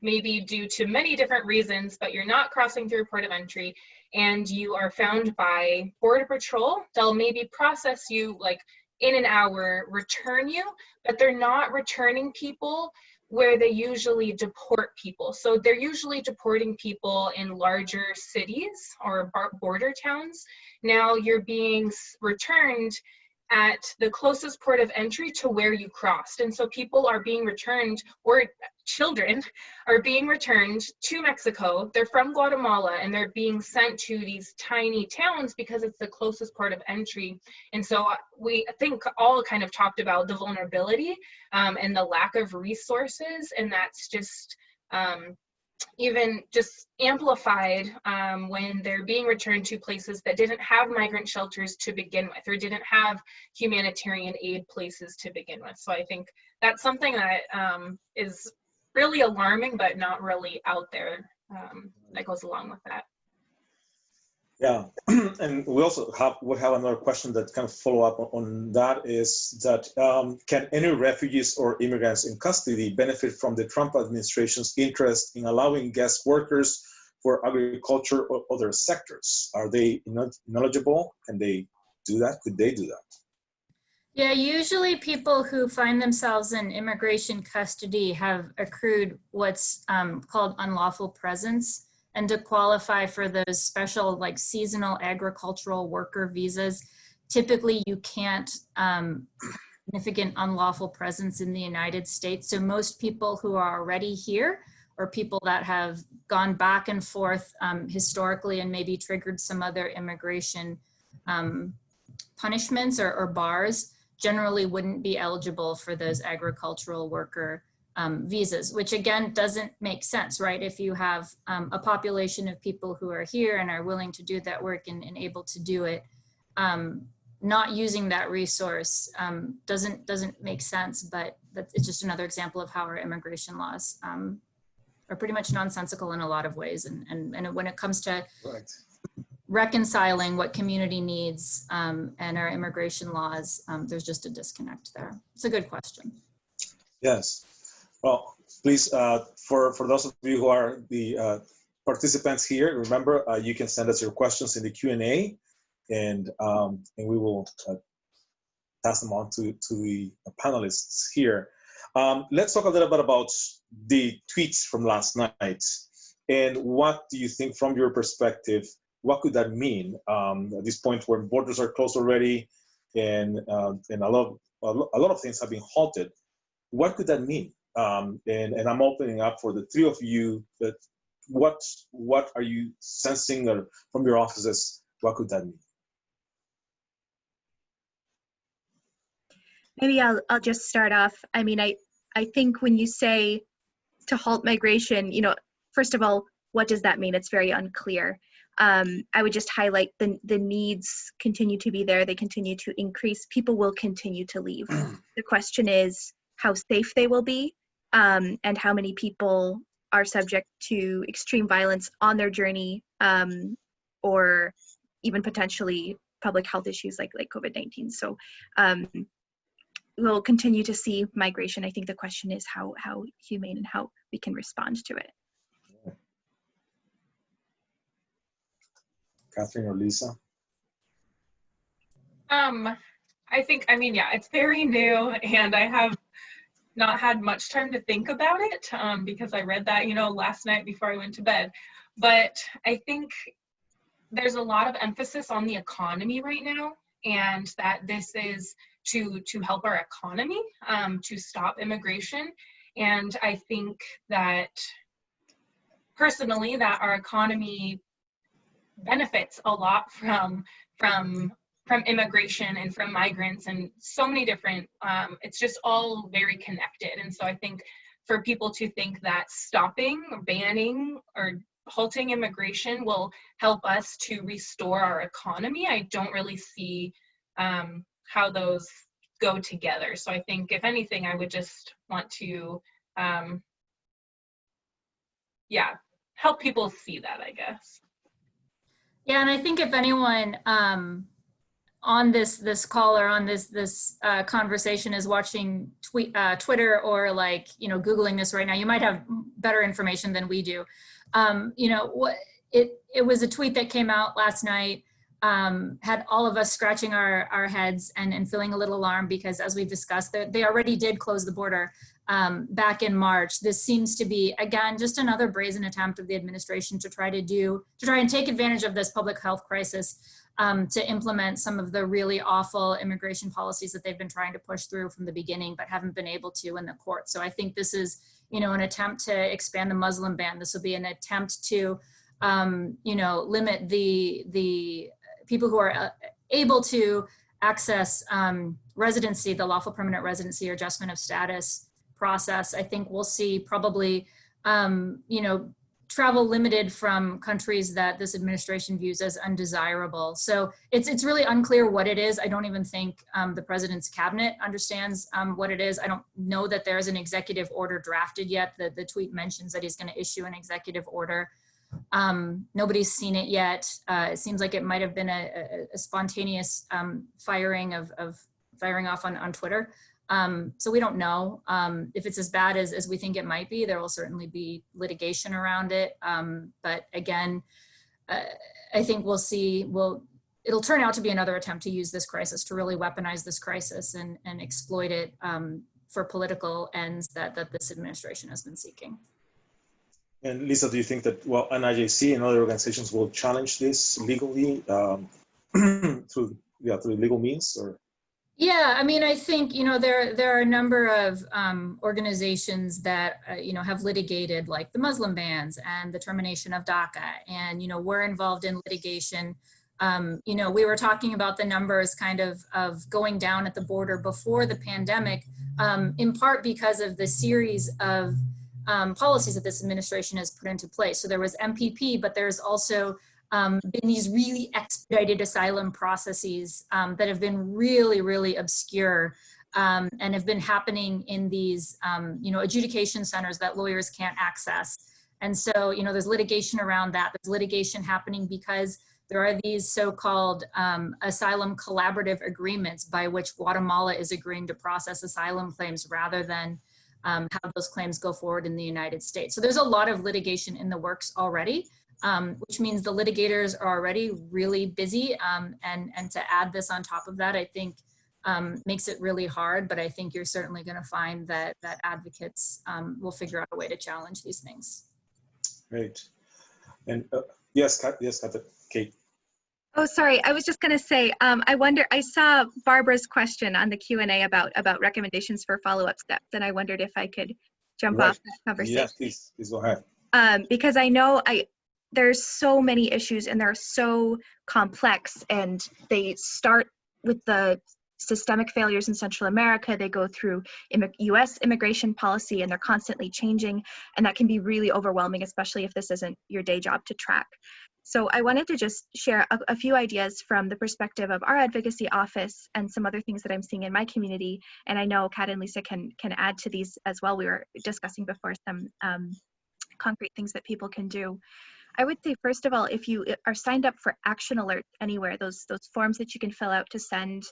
maybe due to many different reasons, but you're not crossing through port of entry, and you are found by Border Patrol, they'll maybe process you like in an hour, return you, but they're not returning people where they usually deport people. So they're usually deporting people in larger cities or border towns. Now you're being returned at the closest port of entry to where you crossed. And so people are being returned, or children are being returned to Mexico. They're from Guatemala and they're being sent to these tiny towns because it's the closest port of entry. And so we, I think, all kind of talked about the vulnerability and the lack of resources. And that's just even just amplified when they're being returned to places that didn't have migrant shelters to begin with, or didn't have humanitarian aid places to begin with. So I think that's something that is really alarming, but not really out there that goes along with that. Yeah, and we also would have another question that kind of follow up on that, is that can any refugees or immigrants in custody benefit from the Trump administration's interest in allowing guest workers for agriculture or other sectors? Are they ineligible? Can they do that? Could they do that? Yeah, usually people who find themselves in immigration custody have accrued what's called unlawful presence. And to qualify for those special like seasonal agricultural worker visas, typically you can't have significant unlawful presence in the United States. So most people who are already here, or people that have gone back and forth historically and maybe triggered some other immigration punishments or bars, generally wouldn't be eligible for those agricultural worker visas, which again doesn't make sense, right? If you have a population of people who are here and are willing to do that work and able to do it, not using that resource doesn't make sense. But it's just another example of how our immigration laws are pretty much nonsensical in a lot of ways. And when it comes to reconciling what community needs and our immigration laws, there's just a disconnect there. It's a good question. Yes. Well, please, for those of you who are the participants here, remember you can send us your questions in the Q&A, and we will pass them on to the panelists here. Let's talk a little bit about the tweets from last night, and what do you think, from your perspective, what could that mean at this point where borders are closed already, and a lot of things have been halted? What could that mean? And I'm opening up for the three of you. That what are you sensing from your offices? What could that mean? Maybe I'll just start off. I mean, I think when you say to halt migration, you know, first of all, what does that mean? It's very unclear. I would just highlight the needs continue to be there. They continue to increase. People will continue to leave. The question is how safe they will be, and how many people are subject to extreme violence on their journey, or even potentially public health issues like COVID-19. So we'll continue to see migration. I think the question is how humane and how we can respond to it. Catherine or Lisa? I think, I mean, yeah, it's very new, and I have not had much time to think about it because I read that, you know, last night before I went to bed. But I think there's a lot of emphasis on the economy right now, and that this is to help our economy, to stop immigration. And I think that personally that our economy benefits a lot from immigration and from migrants, and so many different, it's just all very connected. And so I think for people to think that stopping or banning or halting immigration will help us to restore our economy, I don't really see how those go together. So I think if anything, I would just want to, yeah, help people see that, I guess. Yeah, and I think if anyone on this call or on this conversation is watching Twitter or, like, you know, Googling this right now, you might have better information than we do. You know, it was a tweet that came out last night, had all of us scratching our heads and feeling a little alarmed, because as we've discussed, they already did close the border back in March. This seems to be, again, just another brazen attempt of the administration to try and take advantage of this public health crisis to implement some of the really awful immigration policies that they've been trying to push through from the beginning, but haven't been able to in the court. So I think this is, you know, an attempt to expand the Muslim ban. This will be an attempt to, you know, limit the people who are able to access residency, the lawful permanent residency or adjustment of status process. I think we'll see probably, you know, travel limited from countries that this administration views as undesirable. So it's really unclear what it is. I don't even think the president's cabinet understands what it is. I don't know that there is an executive order drafted yet. The tweet mentions that he's going to issue an executive order. Nobody's seen it yet. It seems like it might have been a spontaneous firing off on Twitter. So we don't know if it's as bad as we think it might be. There will certainly be litigation around it. But again, I think we'll see, it'll turn out to be another attempt to use this crisis to really weaponize this crisis and exploit it for political ends that this administration has been seeking. And Lisa, do you think that, well, NIJC and other organizations will challenge this legally through legal means, or? Yeah, I mean, I think, you know, there are a number of organizations that, you know, have litigated, like the Muslim bans and the termination of DACA. And, you know, we're involved in litigation. You know, we were talking about the numbers kind of going down at the border before the pandemic, in part because of the series of policies that this administration has put into place. So there was MPP, but there's also been these really expedited asylum processes that have been really, really obscure and have been happening in these, adjudication centers that lawyers can't access. And so, there's litigation around that. There's litigation happening because there are these so-called asylum collaborative agreements by which Guatemala is agreeing to process asylum claims rather than have those claims go forward in the United States. So there's a lot of litigation in the works already, which means the litigators are already really busy. And to add this on top of that, I think makes it really hard, but I think you're certainly going to find that advocates will figure out a way to challenge these things. Great. And yes, Kate. Oh, sorry. I was just going to say, I wonder, I saw Barbara's question on the Q&A about recommendations for follow-up steps, and I wondered if I could jump off this conversation. Yes, please go ahead. Because I know there's so many issues and they're so complex, and they start with the systemic failures in Central America. They go through US immigration policy, and they're constantly changing, and that can be really overwhelming, especially if this isn't your day job to track. So I wanted to just share a few ideas from the perspective of our advocacy office and some other things that I'm seeing in my community. And I know Kat and Lisa can add to these as well. We were discussing before some concrete things that people can do. I would say, first of all, if you are signed up for Action Alert Anywhere, those forms that you can fill out to send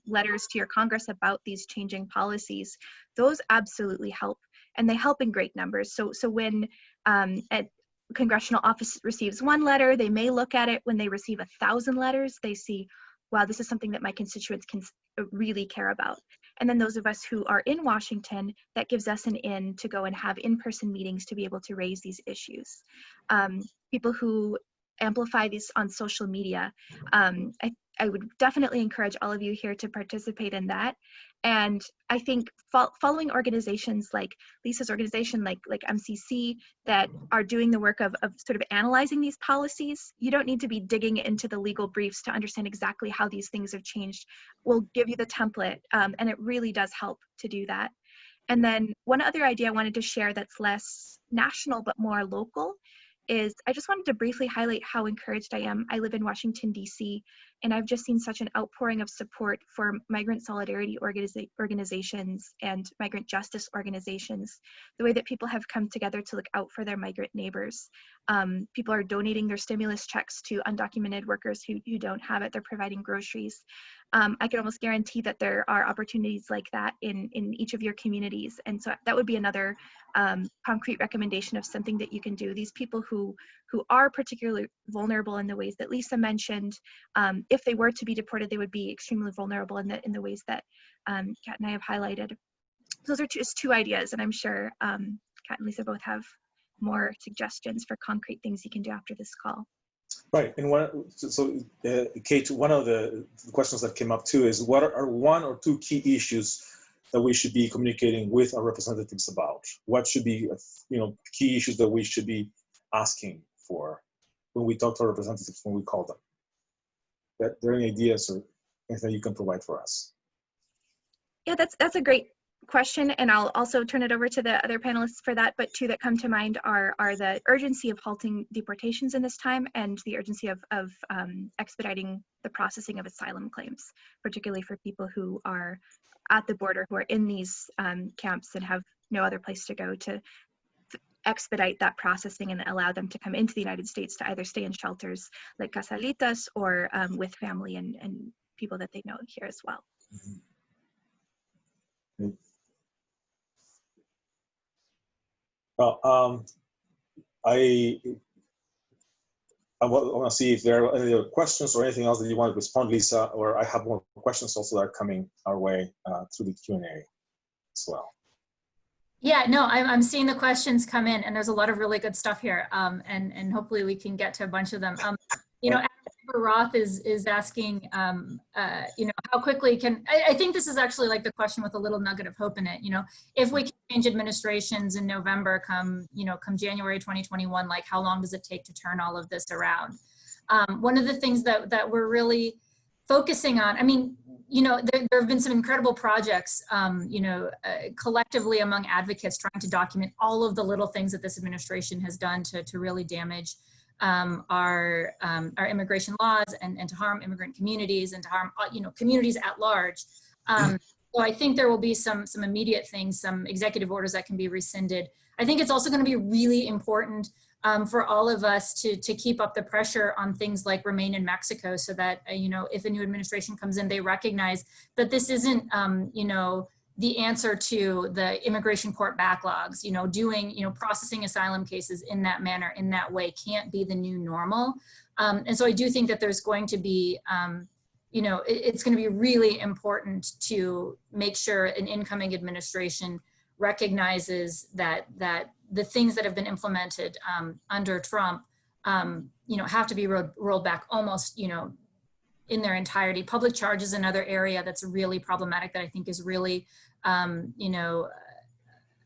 letters to your Congress about these changing policies, those absolutely help, and they help in great numbers. So when a congressional office receives one letter, they may look at it. When they receive 1,000 letters, they see, wow, this is something that my constituents can really care about. And then those of us who are in Washington, that gives us an in to go and have in-person meetings to be able to raise these issues. People who amplify these on social media, I would definitely encourage all of you here to participate in that. And I think following organizations like Lisa's organization, like MCC, that are doing the work of sort of analyzing these policies, you don't need to be digging into the legal briefs to understand exactly how these things have changed. We'll give you the template, and it really does help to do that. And then one other idea I wanted to share that's less national but more local is I just wanted to briefly highlight how encouraged I am. I live in Washington, D.C., and I've just seen such an outpouring of support for migrant solidarity organizations and migrant justice organizations, the way that people have come together to look out for their migrant neighbors. People are donating their stimulus checks to undocumented workers who don't have it. They're providing groceries. I can almost guarantee that there are opportunities like that in each of your communities. And so that would be another concrete recommendation of something that you can do. These people who are particularly vulnerable in the ways that Lisa mentioned, if they were to be deported, they would be extremely vulnerable in the ways that Kat and I have highlighted. Those are just two ideas, and I'm sure Kat and Lisa both have more suggestions for concrete things you can do after this call. Right, and Kate, one of the questions that came up too is, what are one or two key issues that we should be communicating with our representatives about? What should be, key issues that we should be asking for when we talk to our representatives, when we call them? Are there any ideas or anything you can provide for us? Yeah, that's a great question, and I'll also turn it over to the other panelists for that, but two that come to mind are the urgency of halting deportations in this time and the urgency of expediting the processing of asylum claims, particularly for people who are at the border, who are in these camps and have no other place to go, to expedite that processing and allow them to come into the United States to either stay in shelters like Casalitas or with family and people that they know here as well. Mm-hmm. Well, I want to see if there are any other questions or anything else that you want to respond, Lisa, or I have more questions also that are coming our way through the Q&A as well. Yeah, no, I'm seeing the questions come in, and there's a lot of really good stuff here, and hopefully we can get to a bunch of them. Adam Roth is asking, how quickly can, I think this is actually like the question with a little nugget of hope in it, if we can change administrations in November come January 2021, like how long does it take to turn all of this around? One of the things that we're really focusing on, there have been some incredible projects, collectively among advocates trying to document all of the little things that this administration has done to really damage our immigration laws and to harm immigrant communities and to harm communities at large. So I think there will be some immediate things, some executive orders that can be rescinded. I think it's also going to be really important for all of us to keep up the pressure on things like Remain in Mexico, so that, you know, if a new administration comes in, they recognize that this isn't, you know, the answer to the immigration court backlogs. You know, processing asylum cases in that manner, in that way, can't be the new normal. And so I do think that there's going to be, you know, it's going to be really important to make sure an incoming administration recognizes that the things that have been implemented under Trump, you know, have to be rolled back almost, you know, in their entirety. Public charge is another area that's really problematic, that I think is really, you know,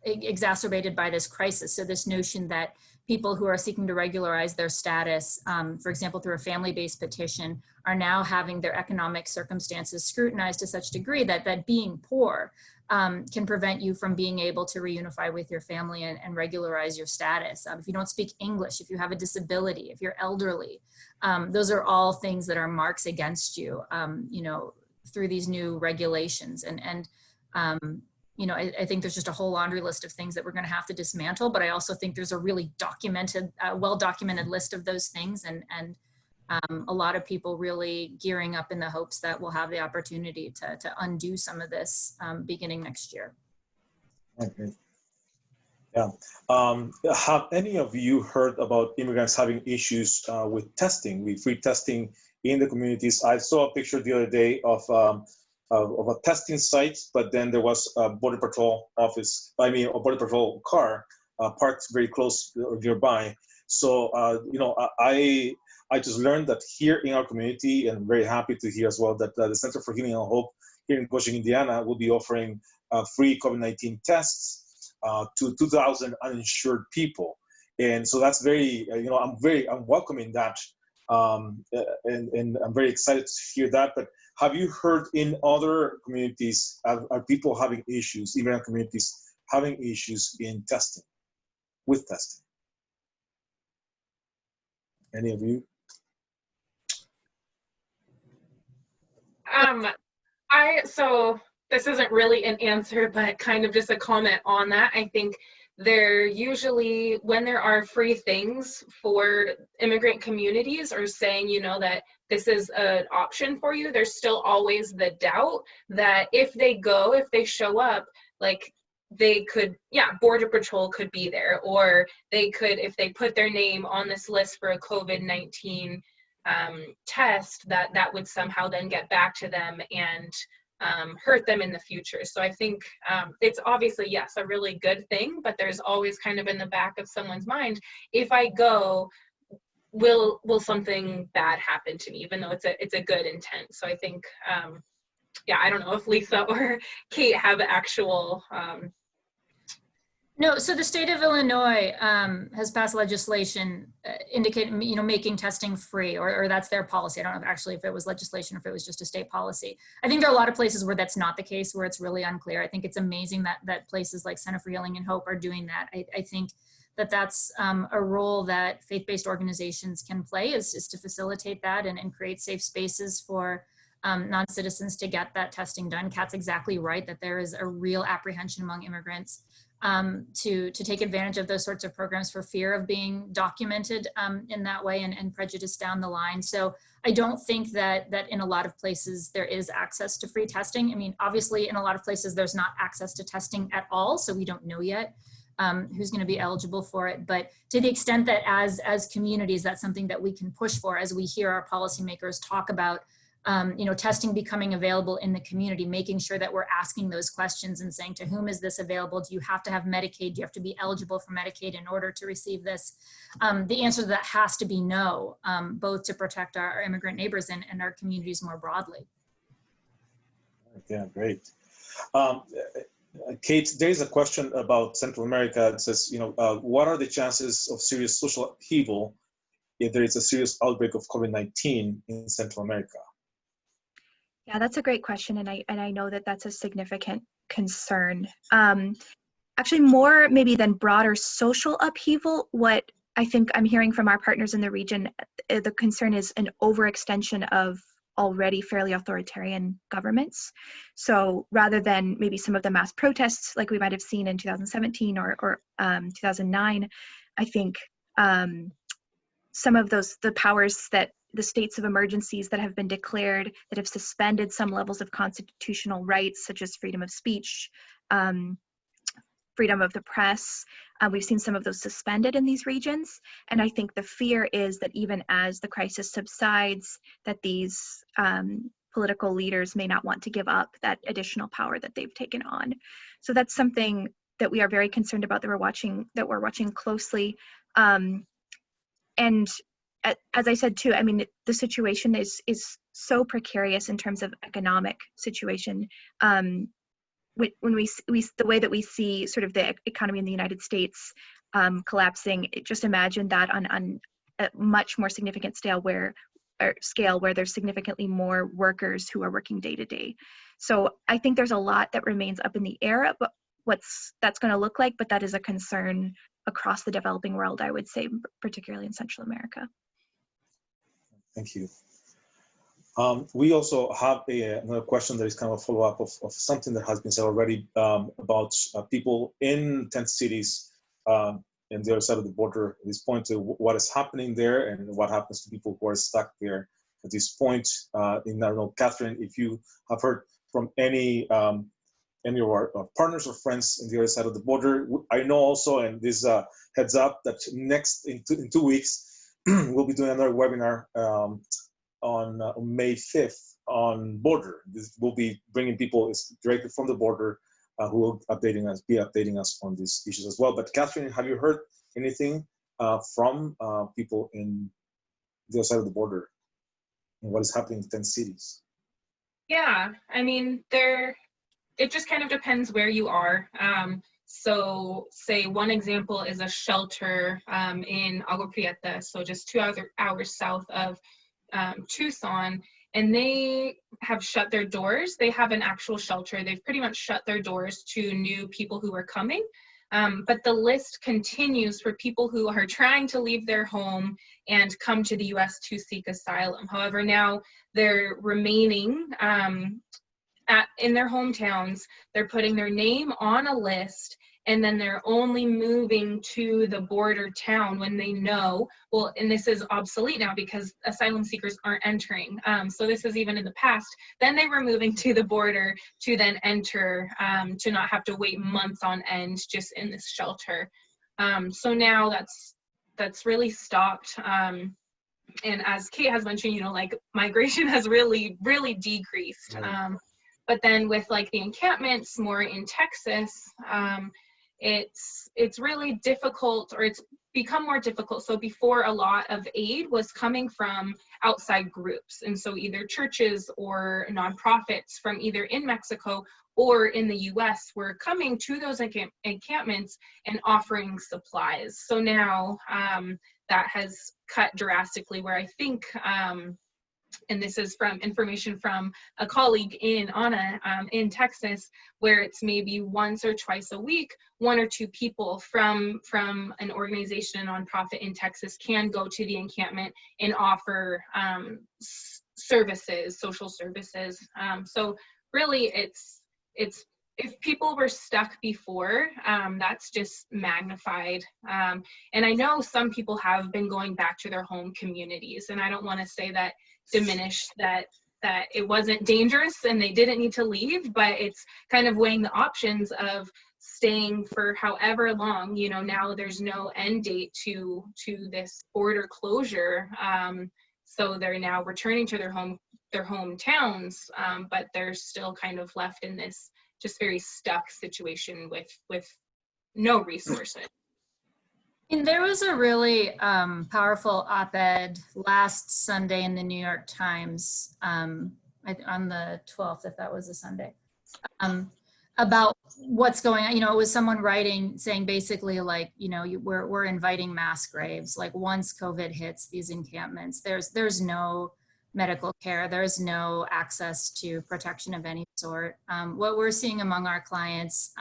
exacerbated by this crisis. So this notion that people who are seeking to regularize their status, for example, through a family-based petition, are now having their economic circumstances scrutinized to such a degree that being poor can prevent you from being able to reunify with your family and regularize your status. If you don't speak English, if you have a disability, if you're elderly, those are all things that are marks against you, you know, through these new regulations. And you know, I think there's just a whole laundry list of things that we're going to have to dismantle, but I also think there's a really documented, well-documented list of those things, and a lot of people really gearing up in the hopes that we'll have the opportunity to undo some of this beginning next year. Okay. Yeah. Have any of you heard about immigrants having issues with testing, with free testing in the communities? I saw a picture the other day of a testing site, but then there was a Border Patrol office, a Border Patrol car parked very close or nearby. So, you know, I just learned that here in our community, and I'm very happy to hear as well that the Center for Healing and Hope here in Cushing, Indiana, will be offering free COVID-19 tests to 2,000 uninsured people. And so that's very, you know, I'm welcoming that. And I'm very excited to hear that. But have you heard in other communities, are people having issues, immigrant communities having issues in testing, with testing? Any of you? So this isn't really an answer, but kind of just a comment on that. I think they're usually, when there are free things for immigrant communities, or saying, you know, that this is an option for you, there's still always the doubt that if they show up, like, they could, Border Patrol could be there, or they could, if they put their name on this list for a COVID-19 test, that would somehow then get back to them and hurt them in the future. So I think it's obviously, yes, a really good thing, but there's always kind of in the back of someone's mind, if I go, will something bad happen to me, even though it's a good intent. So I think, I don't know if Lisa or Kate have actual No, so the state of Illinois has passed legislation indicating, you know, making testing free, or that's their policy. I don't know actually if it was legislation or if it was just a state policy. I think there are a lot of places where that's not the case, where it's really unclear. I think it's amazing that places like Center for Healing and Hope are doing that. I think that's a role that faith-based organizations can play, is to facilitate that and create safe spaces for non-citizens to get that testing done. Kat's exactly right that there is a real apprehension among immigrants to take advantage of those sorts of programs for fear of being documented in that way and prejudice down the line. So I don't think that in a lot of places there is access to free testing. I mean, obviously in a lot of places there's not access to testing at all, so we don't know yet who's going to be eligible for it. But to the extent that as communities, that's something that we can push for, as we hear our policymakers talk about you know, testing becoming available in the community, making sure that we're asking those questions and saying, to whom is this available? Do you have to have Medicaid? Do you have to be eligible for Medicaid in order to receive this? The answer to that has to be no, both to protect our immigrant neighbors and our communities more broadly. Yeah, great. Kate, there is a question about Central America. It says, you know, what are the chances of serious social upheaval if there is a serious outbreak of COVID-19 in Central America? Yeah, that's a great question, and I know that that's a significant concern. Actually, more maybe than broader social upheaval, what I think I'm hearing from our partners in the region, the concern is an overextension of already fairly authoritarian governments. So rather than maybe some of the mass protests like we might have seen in 2017 or 2009, I think some of the powers that the states of emergencies that have been declared, that have suspended some levels of constitutional rights, such as freedom of speech, freedom of the press. We've seen some of those suspended in these regions. And I think the fear is that even as the crisis subsides, that these political leaders may not want to give up that additional power that they've taken on. So that's something that we are very concerned about, that we're watching closely. And as I said too, I mean, the situation is so precarious in terms of economic situation. When we the way that we see sort of the economy in the United States collapsing, just imagine that on a much more significant scale where there's significantly more workers who are working day to day. So I think there's a lot that remains up in the air about that's going to look like, but that is a concern across the developing world, I would say, particularly in Central America. Thank you. We also have another question that is kind of a follow-up of something that has been said already about people in tent cities on the other side of the border at this point, to what is happening there and what happens to people who are stuck there at this point. I don't know, Catherine, if you have heard from any of our partners or friends on the other side of the border. I know also, and this heads up, that in 2 weeks, we'll be doing another webinar on May 5th on border. This will be bringing people directly from the border who will be updating us on these issues as well. But Catherine, have you heard anything from people in the other side of the border and what is happening in 10 cities? Yeah, I mean, it just kind of depends where you are. So say one example is a shelter in Agua Prieta, so just 2 hours south of Tucson, and they have shut their doors. They have an actual shelter. They've pretty much shut their doors to new people who are coming. But the list continues for people who are trying to leave their home and come to the US to seek asylum. However, now they're remaining in their hometowns. They're putting their name on a list, and then they're only moving to the border town when they know, well, and this is obsolete now because asylum seekers aren't entering. So this is even in the past. Then they were moving to the border to then enter, to not have to wait months on end just in this shelter. So now that's really stopped. And as Kate has mentioned, you know, like migration has really, really decreased. But then with like the encampments more in Texas, it's really difficult, or it's become more difficult. So before, a lot of aid was coming from outside groups, and so either churches or nonprofits from either in Mexico or in the US were coming to those encampments and offering supplies. So now that has cut drastically, where I think and this is from information from a colleague in Anna in Texas, where it's maybe once or twice a week, 1 or 2 people from an organization, a nonprofit in Texas, can go to the encampment and offer services, social services. So really, it's if people were stuck before, that's just magnified. And I know some people have been going back to their home communities, and I don't want to say that diminish that it wasn't dangerous and they didn't need to leave, but it's kind of weighing the options of staying for however long. You know, now there's no end date to this border closure, so they're now returning to their hometowns, but they're still kind of left in this just very stuck situation with no resources. And there was a really powerful op-ed last Sunday in the New York Times, on the 12th, if that was a Sunday, about what's going on. You know, it was someone writing, saying basically, like, you know, we're inviting mass graves. Like, once COVID hits these encampments, there's no medical care, there's no access to protection of any sort. What we're seeing among our clients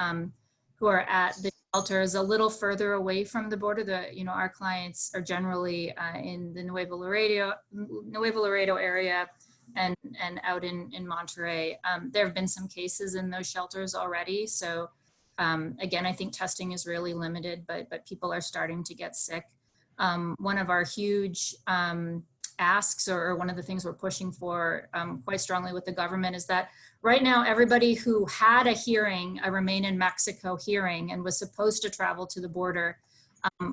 who are at the shelters a little further away from the border, our clients are generally in the Nuevo Laredo area, and out in Monterey. There have been some cases in those shelters already. So again, I think testing is really limited, but people are starting to get sick. One of our huge asks, or one of the things we're pushing for quite strongly with the government, is that right now everybody who had a hearing, a Remain in Mexico hearing, and was supposed to travel to the border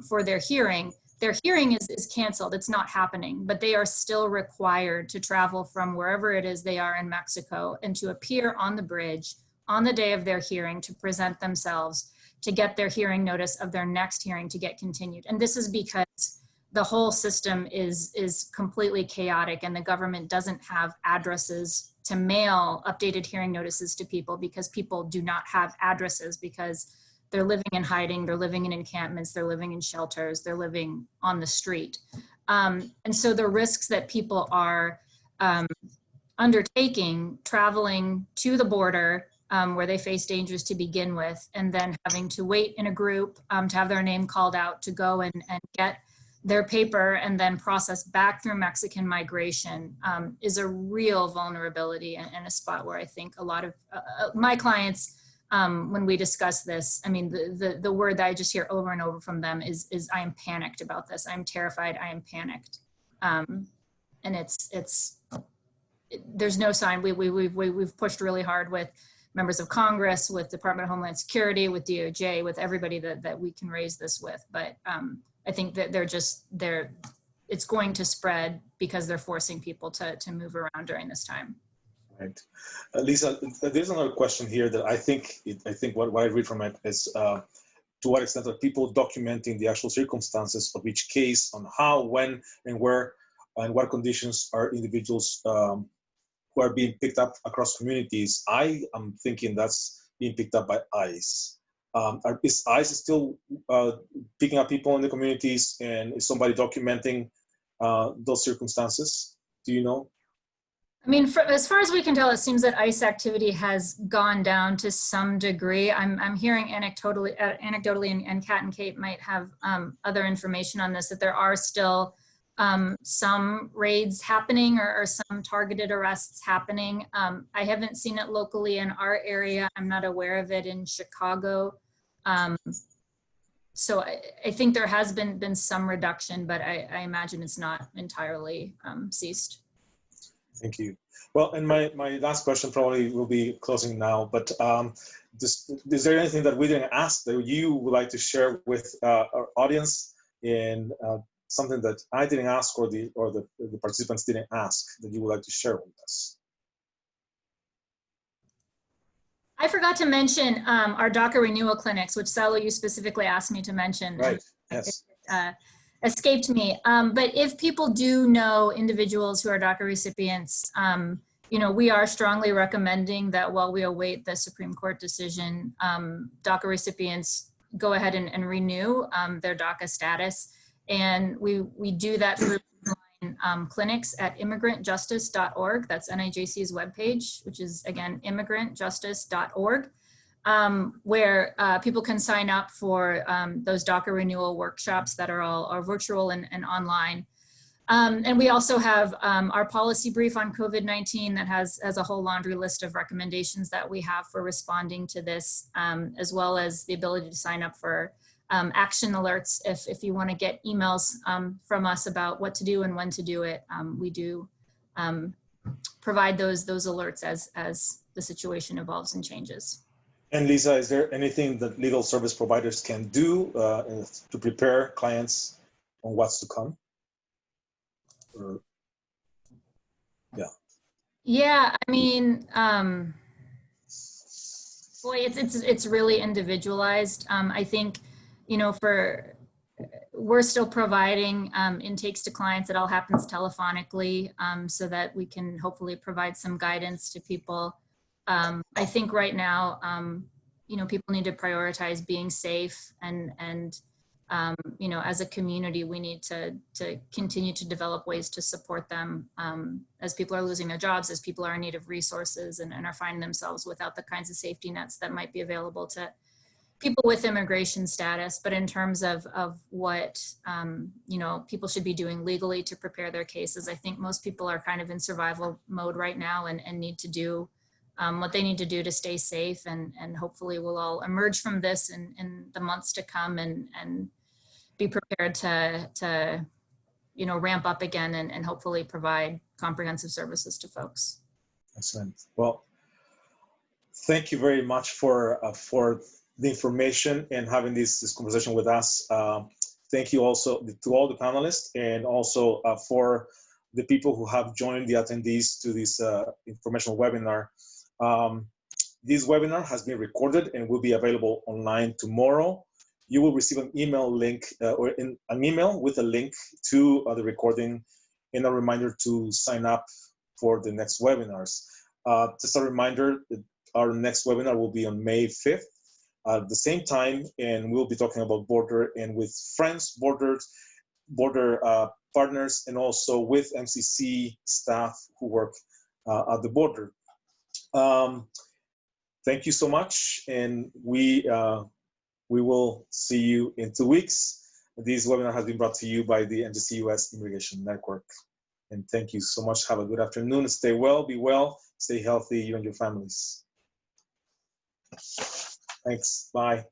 for their hearing is canceled. It's not happening, but they are still required to travel from wherever it is they are in Mexico and to appear on the bridge on the day of their hearing to present themselves, to get their hearing notice of their next hearing to get continued. And this is because the whole system is completely chaotic, and the government doesn't have addresses to mail updated hearing notices to people, because people do not have addresses, because they're living in hiding, they're living in encampments, they're living in shelters, they're living on the street. And so the risks that people are undertaking, traveling to the border where they face dangers to begin with, and then having to wait in a group to have their name called out to go and get their paper and then process back through Mexican migration is a real vulnerability, and a spot where I think a lot of my clients, when we discuss this, I mean, the word that I just hear over and over from them is I am panicked about this. I'm terrified. I am panicked. And there's no sign. We've pushed really hard with members of Congress, with Department of Homeland Security, with DOJ, with everybody that we can raise this with. But I think that it's going to spread because they're forcing people to move around during this time. Right. Lisa, there's another question here that I think what I read from it is to what extent are people documenting the actual circumstances of each case, on how, when, and where, and what conditions are individuals who are being picked up across communities. I am thinking that's being picked up by ICE. Is ICE still picking up people in the communities, and is somebody documenting those circumstances? Do you know? I mean, as far as we can tell, it seems that ICE activity has gone down to some degree. I'm hearing anecdotally, and Kat and Kate might have other information on this, that there are still some raids happening, or some targeted arrests happening. I haven't seen it locally in our area. I'm not aware of it in Chicago. So I think there has been some reduction, but I imagine it's not entirely ceased. Thank you. Well, and my last question probably will be closing now, but is there anything that we didn't ask that you would like to share with our audience, in something that I didn't ask, or the participants didn't ask, that you would like to share with us? I forgot to mention our DACA renewal clinics, which Salo, you specifically asked me to mention. Right, yes. Escaped me. But if people do know individuals who are DACA recipients, we are strongly recommending that while we await the Supreme Court decision, DACA recipients go ahead and renew their DACA status. And we do that through clinics at immigrantjustice.org. That's NIJC's webpage, which is, again, immigrantjustice.org. Where people can sign up for those DACA renewal workshops that are virtual and online. And we also have our policy brief on COVID-19 that has a whole laundry list of recommendations that we have for responding to this, as well as the ability to sign up for action alerts if you want to get emails from us about what to do and when to do it. We do provide those alerts as the situation evolves and changes. And Lisa, is there anything that legal service providers can do to prepare clients on what's to come? Yeah, I mean, boy, it's really individualized. I think, we're still providing intakes to clients. It all happens telephonically, so that we can hopefully provide some guidance to people. I think right now, people need to prioritize being safe, and as a community, we need to continue to develop ways to support them as people are losing their jobs, as people are in need of resources, and are finding themselves without the kinds of safety nets that might be available to people with immigration status, but in terms of what, you know, people should be doing legally to prepare their cases. I think most people are kind of in survival mode right now and need to do what they need to do to stay safe, and hopefully we'll all emerge from this in the months to come and be prepared to you know, ramp up again and hopefully provide comprehensive services to folks. Excellent. Well, thank you very much for the information and having this conversation with us. Thank you also to all the panelists, and also for the people who have joined the attendees to this informational webinar. This webinar has been recorded and will be available online tomorrow. You will receive an email link an email with a link to the recording and a reminder to sign up for the next webinars. Just a reminder that our next webinar will be on May 5th at the same time, and we'll be talking about border and with friends, border partners, and also with MCC staff who work at the border. Thank you so much, and we will see you in 2 weeks. This webinar has been brought to you by the MCC US Immigration Network. And thank you so much. Have a good afternoon. Stay well, be well, stay healthy, you and your families. Thanks. Bye.